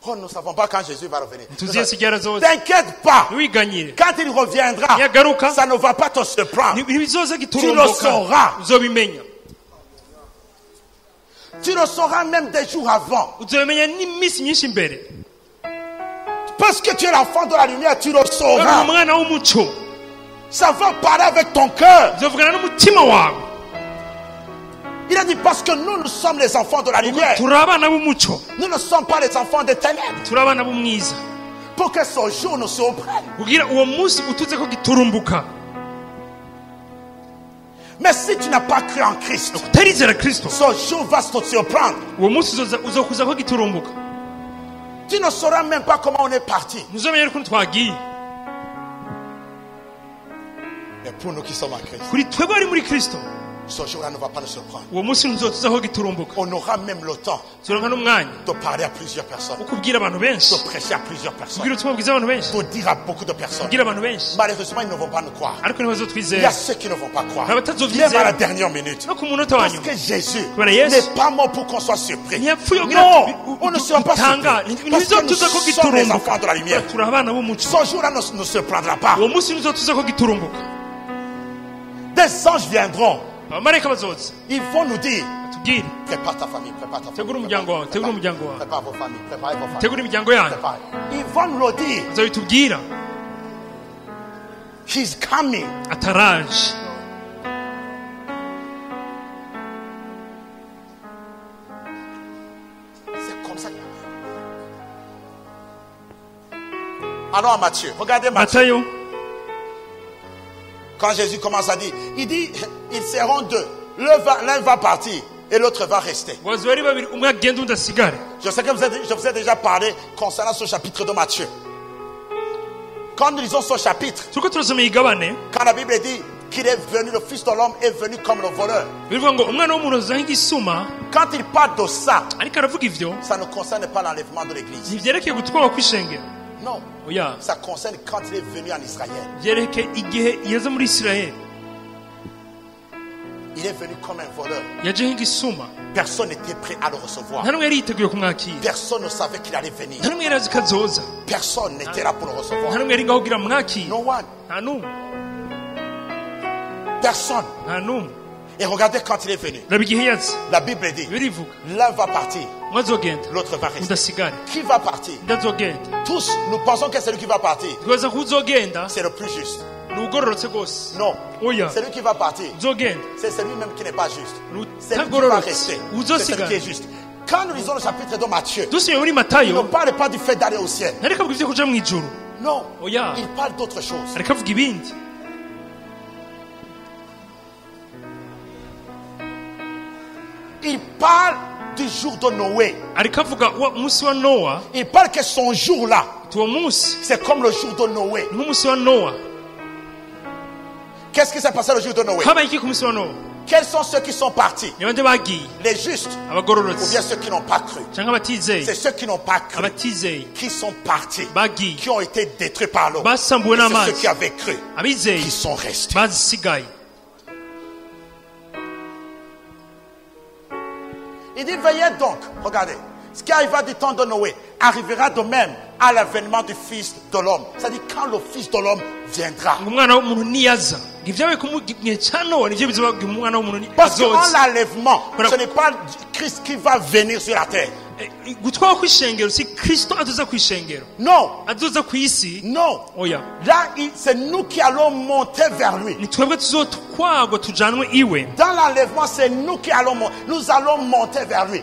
Oh, nous ne savons pas quand Jésus va revenir. T'inquiète pas. Quand il reviendra, ça ne va pas te surprendre. Tu le sauras. Tu le sauras même des jours avant. parce que tu es l'enfant de la lumière, tu le sauras. Ça va parler avec ton cœur. Il a dit parce que nous sommes les enfants de la lumière. Nous ne sommes pas les enfants des ténèbres. Pour que ce jour nous surprenne. Mais si tu n'as pas cru en Christ, ce jour va te surprendre. Tu ne sauras même pas comment on est parti. Mais pour nous qui sommes en Christ, ce jour-là ne va pas nous surprendre. On aura même le temps de parler à plusieurs personnes, de prêcher à plusieurs personnes, de dire à beaucoup de personnes. Malheureusement, ils ne vont pas nous croire. Il y a ceux qui ne vont pas croire, même à la dernière minute. Parce que Jésus n'est pas mort pour qu'on soit surpris. Non, on ne sera pas surpris. Parce que nous sommes les enfants de la lumière. Ce jour-là ne nous surprendra pas. Des anges viendront. Ils vont nous dire, prépare ta famille, prépare ta famille, prépare vos familles, préparez vos familles. Ils vont nous le dire. He's coming. C'est comme ça. Allons à Matthieu. Regardez Matthieu. Quand Jésus commence à dire, il dit, ils seront deux. L'un va partir et l'autre va rester. Je sais que je vous ai déjà parlé concernant ce chapitre de Matthieu. Quand nous lisons ce chapitre, quand la Bible dit qu'il est venu, le Fils de l'homme est venu comme le voleur. Quand il parle de ça, ça ne concerne pas l'enlèvement de l'Église. Non, ça concerne quand il est venu en Israël. Il est venu comme un voleur. Personne n'était prêt à le recevoir. Personne ne savait qu'il allait venir. Personne n'était là pour le recevoir. No one. Personne. Et regardez quand il est venu. La Bible dit, l'un va partir, l'autre va rester. Qui va partir? Tous, nous pensons que c'est lui qui va partir. C'est le plus juste. Non, celui qui va partir, c'est celui-même qui n'est pas juste. C'est lui qui va rester. C'est celui qui est juste. Quand nous lisons le chapitre de Matthieu, il ne parle pas du fait d'aller au ciel. Non, il parle d'autre chose. Il parle du jour de Noé. Il parle que son jour-là, c'est comme le jour de Noé. Qu'est-ce qui s'est passé le jour de Noé? Quels sont ceux qui sont partis? Les justes ou bien ceux qui n'ont pas cru? C'est ceux qui n'ont pas cru qui sont partis, qui ont été détruits par l'eau. Et c'est ceux qui avaient cru qui sont restés. Il dit, veillez donc, regardez, ce qui arrivera du temps de Noé arrivera de même à l'avènement du Fils de l'homme. C'est-à-dire quand le Fils de l'homme viendra. Parce qu'en l'enlèvement, ce n'est pas Christ qui va venir sur la terre. Non. Non. Là, c'est nous qui allons monter vers lui. Dans l'enlèvement, c'est nous qui allons monter. Nous allons monter vers lui.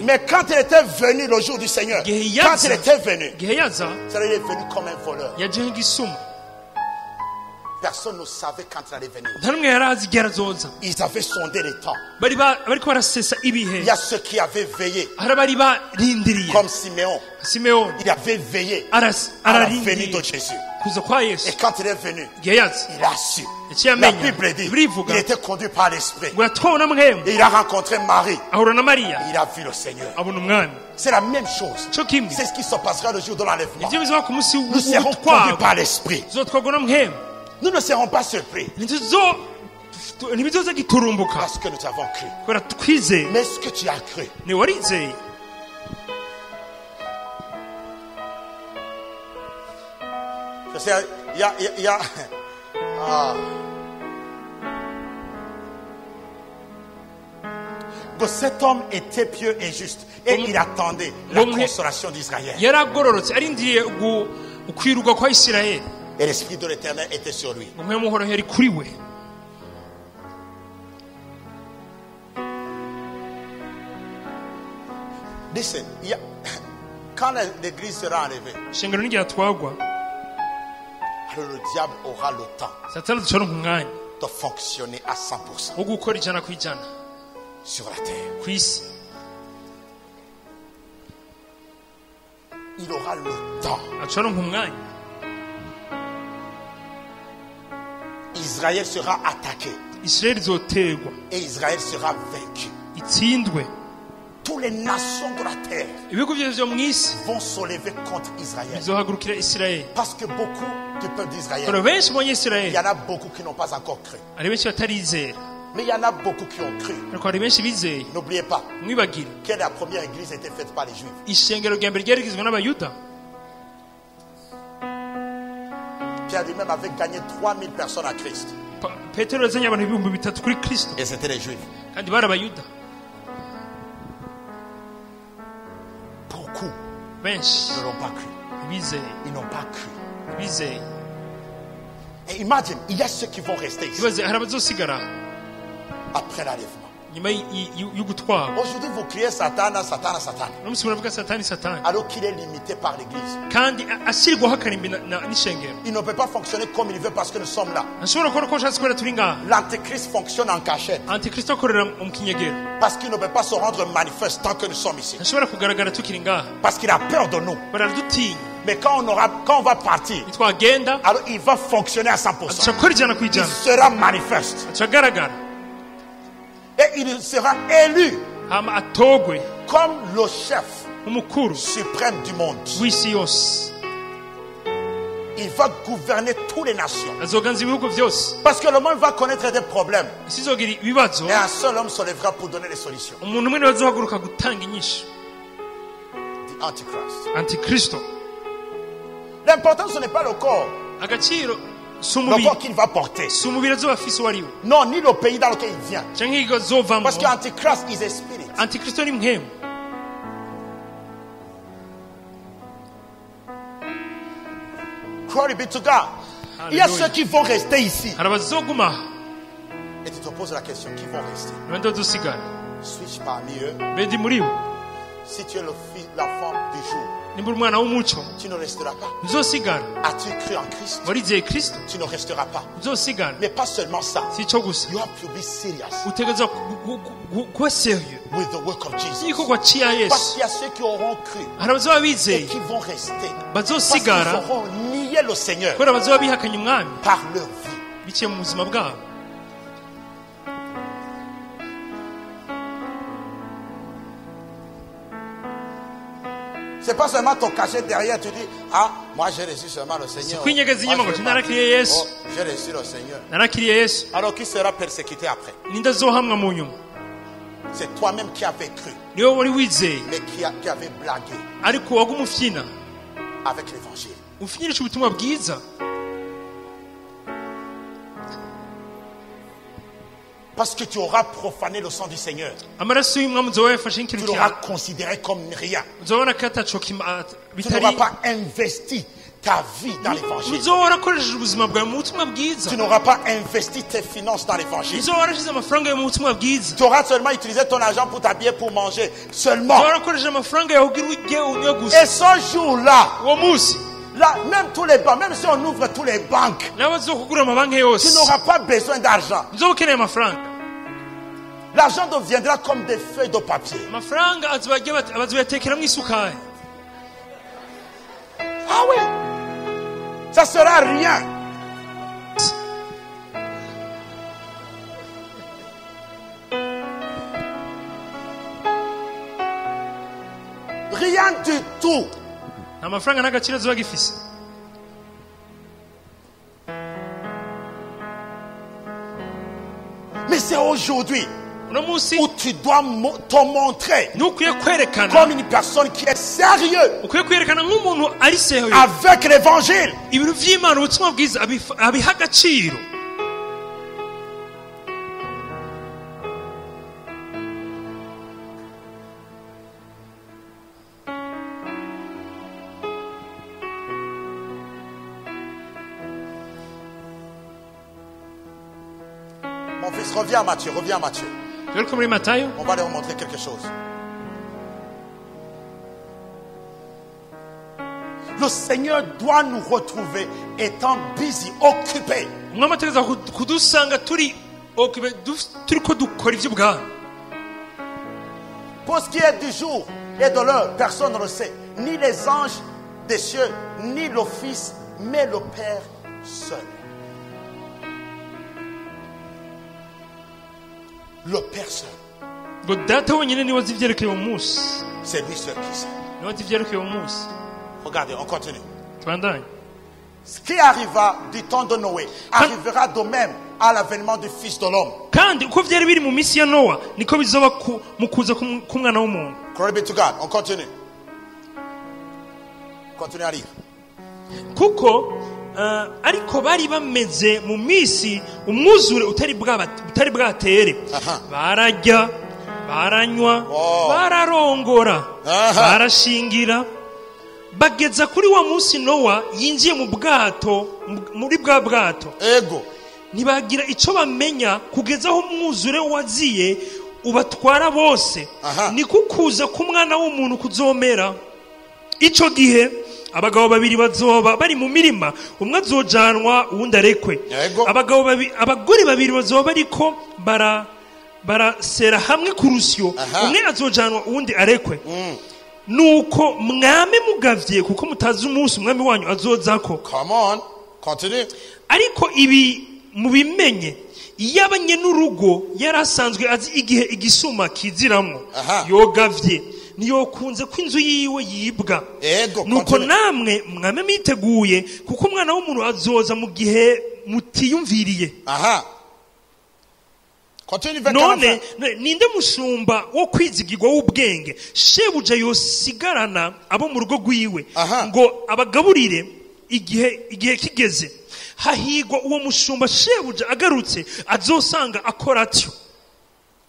Mais quand il était venu le jour du Seigneur, quand il était venu, il est venu comme un voleur. Personne ne savait quand il allait venir. Ils avaient sondé les temps. Il y a ceux qui avaient veillé. Comme Siméon. Il avait veillé à la venue de Jésus. Et quand il est venu, il a su. La Bible dit, il était conduit par l'Esprit. Et il a rencontré Marie. Il a vu le Seigneur. C'est la même chose. C'est ce qui se passera le jour de l'enlèvement. Nous serons conduits par l'Esprit. Nous ne serons pas surpris. Parce que nous avons cru. Mais est-ce que tu as cru? Je sais, il y a que cet homme était pieux et juste. Et il attendait la consolation d'Israël. Et l'Esprit de l'Éternel était sur lui. Listen, quand l'église sera enlevée, alors le diable aura le temps de fonctionner à 100% sur la terre. Il aura le temps. Israël sera attaqué. Et Israël sera vaincu. Toutes les nations de la terre vont se lever contre Israël. Parce que beaucoup du peuple d'Israël, il y en a beaucoup qui n'ont pas encore cru. Mais il y en a beaucoup qui ont cru. N'oubliez pas que la première église était faite par les Juifs. Pierre lui-même avait gagné 3000 personnes à Christ. Et c'était les Juifs. Beaucoup ne l'ont pas cru. Ils n'ont pas cru. Et imagine, il y a ceux qui vont rester ici après l'enlèvement. Aujourd'hui, vous criez Satan, Satan, Satan. Alors qu'il est limité par l'église. Il ne peut pas fonctionner comme il veut parce que nous sommes là. L'antéchrist fonctionne en cachette. Parce qu'il ne peut pas se rendre manifeste tant que nous sommes ici. Parce qu'il a peur de nous. Mais quand on va partir, alors il va fonctionner à 100%. Il sera manifeste. Et il sera élu comme le chef suprême du monde. Il va gouverner toutes les nations. Parce que le monde va connaître des problèmes. Et un seul homme se lèvera pour donner des solutions. Antichrist. L'important, ce n'est pas le corps. Le corps qu'il va porter. Non, ni le pays dans lequel il vient. Parce qu'Antichrist is a spirit. Glory be to God. Il y a ceux qui vont rester ici. Et tu te poses la question, qui vont rester? Suis-je parmi eux? Si tu es l'enfant du jour, tu ne resteras pas. As-tu cru en Christ? Tu ne resteras pas. Mais pas seulement ça. You have to be serious with the work of Jesus. Parce qu'il y a ceux qui auront cru et qui vont rester. Parce qu'ils auront nié le Seigneur par leur vie. C'est pas seulement te cacher derrière, tu dis, ah, moi j'ai reçu seulement le Seigneur. J'ai reçu le Seigneur. Alors qui sera persécuté après? C'est toi-même qui avais cru, mais qui avait blagué avec l'évangile. Parce que tu auras profané le sang du Seigneur. Tu l'auras considéré comme rien. Tu n'auras pas investi ta vie dans l'évangile. Tu n'auras pas investi tes finances dans l'évangile. Tu auras seulement utilisé ton argent pour t'habiller, pour manger. Seulement. Et ce jour-là, là, même tous les banques, même si on ouvre tous les banques, tu n'auras pas besoin d'argent. L'argent deviendra comme des feuilles de papier. Ah oui, ça sera rien. Rien du tout. Mais c'est aujourd'hui où tu dois te montrer comme une personne qui est sérieuse avec l'évangile. Mon fils, reviens à Matthieu, reviens à Matthieu. Twereke muri Matayo. On va leur montrer quelque chose. Le Seigneur doit nous retrouver étant busy, occupés. Umwami ategereza kudusanga turi ko dukora iby'ubwami. Pour ce qui est du jour et de l'heure, personne ne le sait. Ni les anges des cieux, ni le Fils, mais le Père seul. Le Père seul. Ngo data wenyine niwe azi ibyerekeye uwo munsi. C'est lui seul qui sait. Niwe azi ibyerekeye uwo munsi. Regardez, on continue. Tubandanye. Ce qui arriva du temps de Noé arrivera de même à l'avènement du Fils de l'homme. Kandi uko byari biri mu minsi ya Nowa niko bizoba mu kuza k'umwana w'umuntu. Glory be to God. On continue. Continue à lire. Kuko ariko bari bameze mu minsi umwuzure utari bwatere. Bararya, baranywa, bararongora, barashingira. Bageza kuri wa munsi Nowa yinjiye mu bwato, muri bwa bwato. Ego. Ntibagira icyo bamenya kugeza aho umwuzure waziye ubatwara bose. Ni kukuza k'umwana w'umuntu kuzomera. Icyo gihe abagabo babiri bazoba bari mu mirima, umwe azojanwa uwundi arekwe. Abagore babiri bazoba bariko barasera hamwe ku rusyo, umwe azojanwa uwundi arekwe. Nuko mwame mugavye kuko mutazi umunsi umwami wanyu azozako. Come on, continue. Ariko ibi mubimenye, iyabanye n'urugo yarasanzwe azi igihe igisuma kiziramwo, yogavye niyokunze ko inzu yiwe yibwa. Nuko namwe mwame miteguye kuko umwana w'umuntu azoza mu gihe mutiyumviriye. None ninde mushumba wo kwizigirwa w'ubwenge shebuja yosigarana abo mu rugo rwiwe ngo abagaburire igihe kigeze. Hahigwa uwo mushumba shebuja agarutse azosanga akora atyo.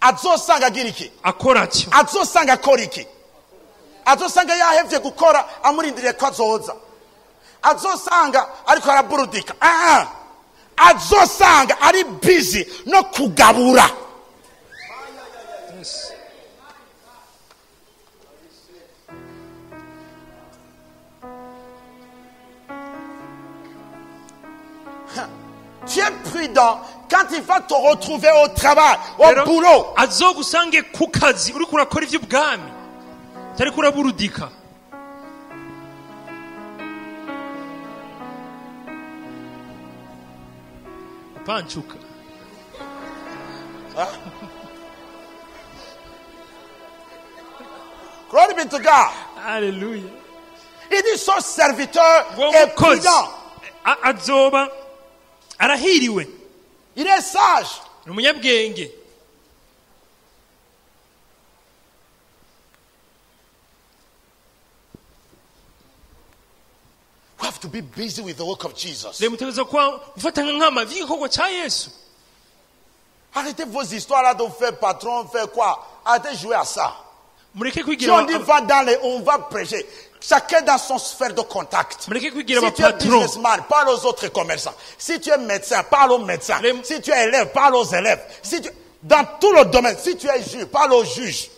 Azosanga agira iki? Akora atyo. Azosanga akora iki? Azosanga yahevye gukora amurindiriye ko azoza. Azosanga ariko araburudika. Azosanga ari busy no kugabura. Yes. Tu es prudent quand il va te retrouver au travail, au boulot. Azogusange ku kazi uri kurakora iby'ubwami. Tari kuraburudika. Panchuka. Glory be to God. Hallelujah. Il dit son serviteur est prudent. Azoba arahiriwe. Il est sage. Umunyabwenge. We have to be busy with the work of Jesus. Arrêtez vos histoires là de faire patron, faire quoi? Arrêtez de jouer à ça. Si on dit va dans les, on va prêcher. Chacun dans son sphère de contact. Si tu es businessman, parle aux autres commerçants. Si tu es médecin, parle aux médecins. Si tu es élève, parle aux élèves. Si tu... Dans tout le domaine, si tu es juge, parle aux juges.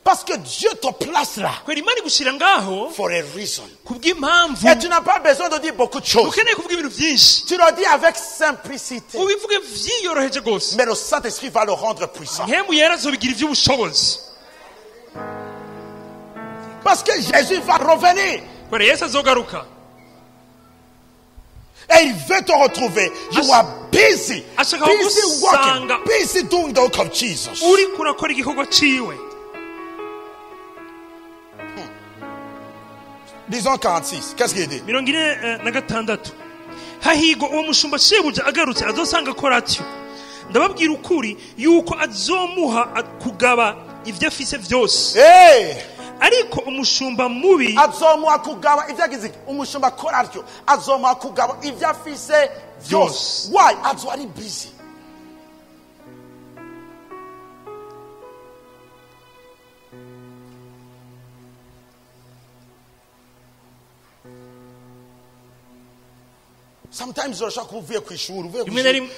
Parce que Dieu te place là for a reason. Et tu n'as pas besoin de dire beaucoup de choses. Tu le dis avec simplicité. Mais le Saint-Esprit va le rendre puissant. Parce que Jésus va revenir. Et il veut te retrouver. You are busy. Busy working. Busy doing the work of Jesus. Disons 46. Qu'est-ce qu'il dit? Hahigwa uwo mushumba shebuja agarutse azosanga akora atyo. Ndababwira ukuri yuko azomuha kugaba ivyo afise vyose. Ariko umushumba mubi azomuha kugaba ivyo agize. Umushumba akora atyo azomuha kugaba ivyo afise vyose. Why? Azo ari busy. Sometimes rimwe na rimwe,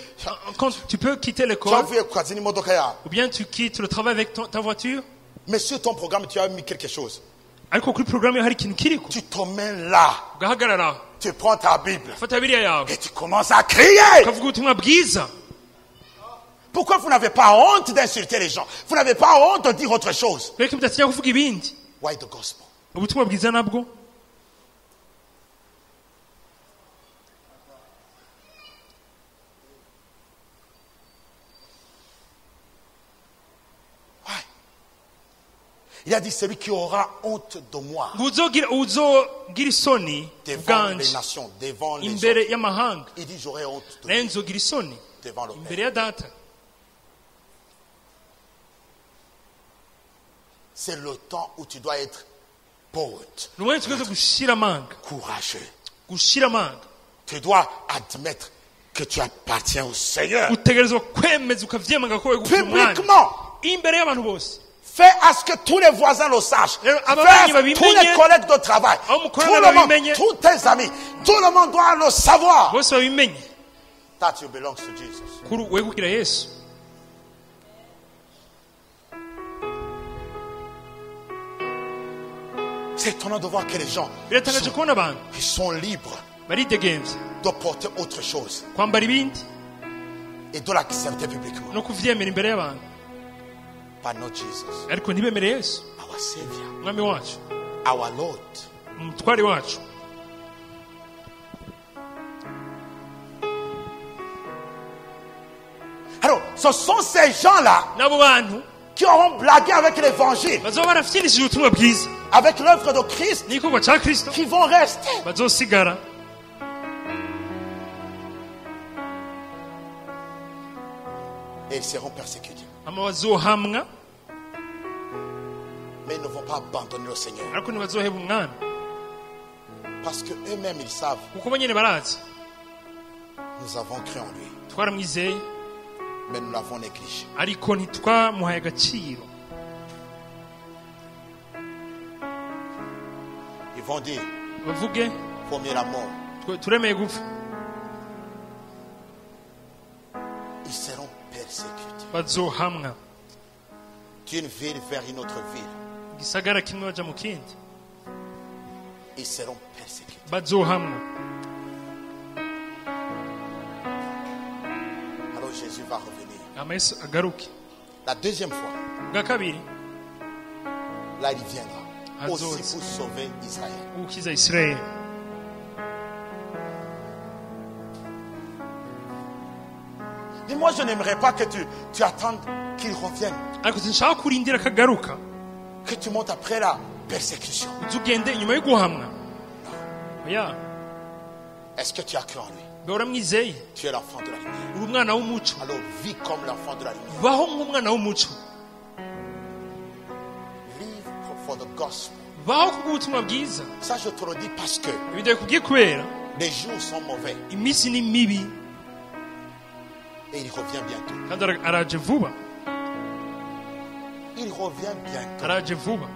quand tu peux quitter l'école, ou bien tu quittes le travail avec ta voiture, mais sur ton programme tu as mis quelque chose. ariko kuri programme hari ikintu kiriko, Tu te mets là, ugahagarara, tu prends ta Bible ufata Bibiliya yawe, et tu commences à crier. ukavuga ubutumwa bwiza. Pourquoi vous n'avez pas honte d'insulter les gens? Vous n'avez pas honte de dire autre chose? Reka mudatinya kuvuga ibindi. Why the gospel? Ubutumwa bwiza nabwo. Il a dit celui qui aura honte de moi uzogira isoni devant les bwanje nations, devant les imbere autres. y'amahanga, Il dit j'aurai honte de naye lui nzogira isoni devant le imbere Père. ya data. C'est le temps où tu dois être bold, Ni umwanya tugeze gushira amanga, courageux. gushira amanga. Tu dois admettre que tu appartiens au Seigneur. Utegerezwa kwemeza ukavyemanga ko wegukira umwanya Publiquement. imbere y'abantu bose. Fais à ce que tous les voisins le sachent. Fais à ce que tous les collègues de travail, tout le monde, tous tes amis, tout le monde doit le savoir. Bose babimenye That you belong to Jesus. kuri wegukira Yesu. C'est étonnant de voir que les gens Biratangaje kubona abantu ils sont libres baridegemvya de porter autre chose kwambara ibindi et de l'accepter publiquement. no kuvyemera imbere y'abantu, But not Jesus, ariko ntibemere Yesu, our Savior, umwami wacu, our Lord. umutware wacu. Alors, ce sont ces gens-là N'abo bantu qui auront blagué avec l'évangile, bazoba barafyinishije ubutumwa bwiza avec l'œuvre de Christ, n'igikorwa ca Kristo, qui vont rester. bazosigara Et ils seront persécutés. ama bazohamwa, Mais ils ne vont pas abandonner le Seigneur. ariko ntibazoheba umwami, Parce qu'eux-mêmes, ils savent, kuko bo nyene barazi nous avons cru en lui, twaramwizeye, mais nous l'avons négligé. ariko ntitwamuhaye agaciro. Ils vont dire, Bavuge faut mieux la mort. turemeye gupfa, Ils seront persécutés. bazohamwa, D'une ville vers une autre ville, igisagara kimwe baja mu kindi, ils seront persécutés. bazohamwa. Alors Jésus va revenir. Ama Yesu agaruke La deuxième fois, bwa kabiri, là il viendra. Aussi Azoza. pour sauver Israël. gukiza Isirayeli. Mais moi je n'aimerais pas que tu attendes qu'il revienne. Ariko sinshaka kurindira akagaruka Que tu montes après la persécution. uze ugende inyuma yo guhamwa. Oya, Est-ce que tu as cru en lui? mbe uramwizeye, Tu es l'enfant de la lumière. uri umwana w'umuco, Alors vis comme l'enfant de la lumière. baho nk'umwana w'umuco, Live for the gospel. baho kubw'ubutumwa bwiza. Ça je te le dis parce que Ibi ndabikubwiye kubera les jours sont mauvais iminsi ni mibi et il revient bientôt. kandi araje vuba, Il revient bientôt. araje vuba.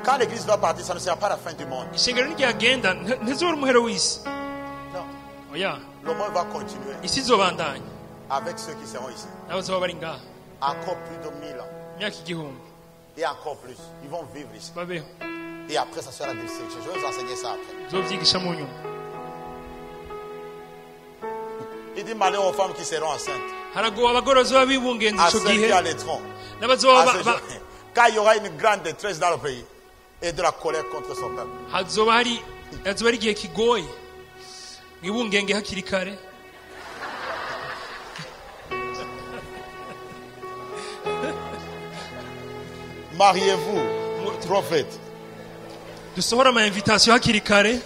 Quand l'église va partir, ça ne sera pas la fin du monde. Ishengero ntiryagenda ntizora umuhero w'isi. Non. Oya, Le monde va continuer isi izobandanya avec ceux qui seront ici. n'abazoba bari ngaha Encore plus de 1000 ans. imyaka igihumbi Et encore plus. Ils vont vivre ici. babeho, Et après, ça sera la destruction. Je vais vous enseigner ça après. uzovyigisha mu nyuma. Il dit malheur aux femmes qui seront enceintes. Haragowe abagore bazoba bibungenze ico Enceintes gihe, et allaiteront. n'abazoba À ce jour, quand il y aura une grande détresse dans le pays et de la colère contre son peuple. hazoba hari igihe kigoye, mwibungenge hakiri kare. Mariez-vous, prophète. Dusohora ama invitation hakiri kare.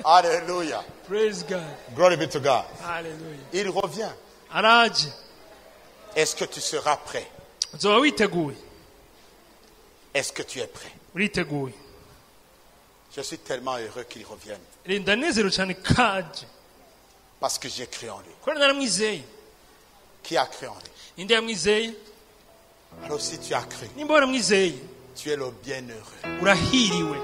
Alléluia. Praise God. Glory be to God. Hallelujah. Il revient. Araje. Est-ce que tu seras prêt? Uzoba witeguye. Est-ce que tu es prêt? Uriteguye. Je suis tellement heureux qu'il revienne. Ndanezero cyane kaje. Parce que j'ai cru en lui. Kubera naramwizeye. Qui a cru en lui? Inde yamwizeye? Alors si tu as cru, nimba waramwizeye tu es le bienheureux. urahiriwe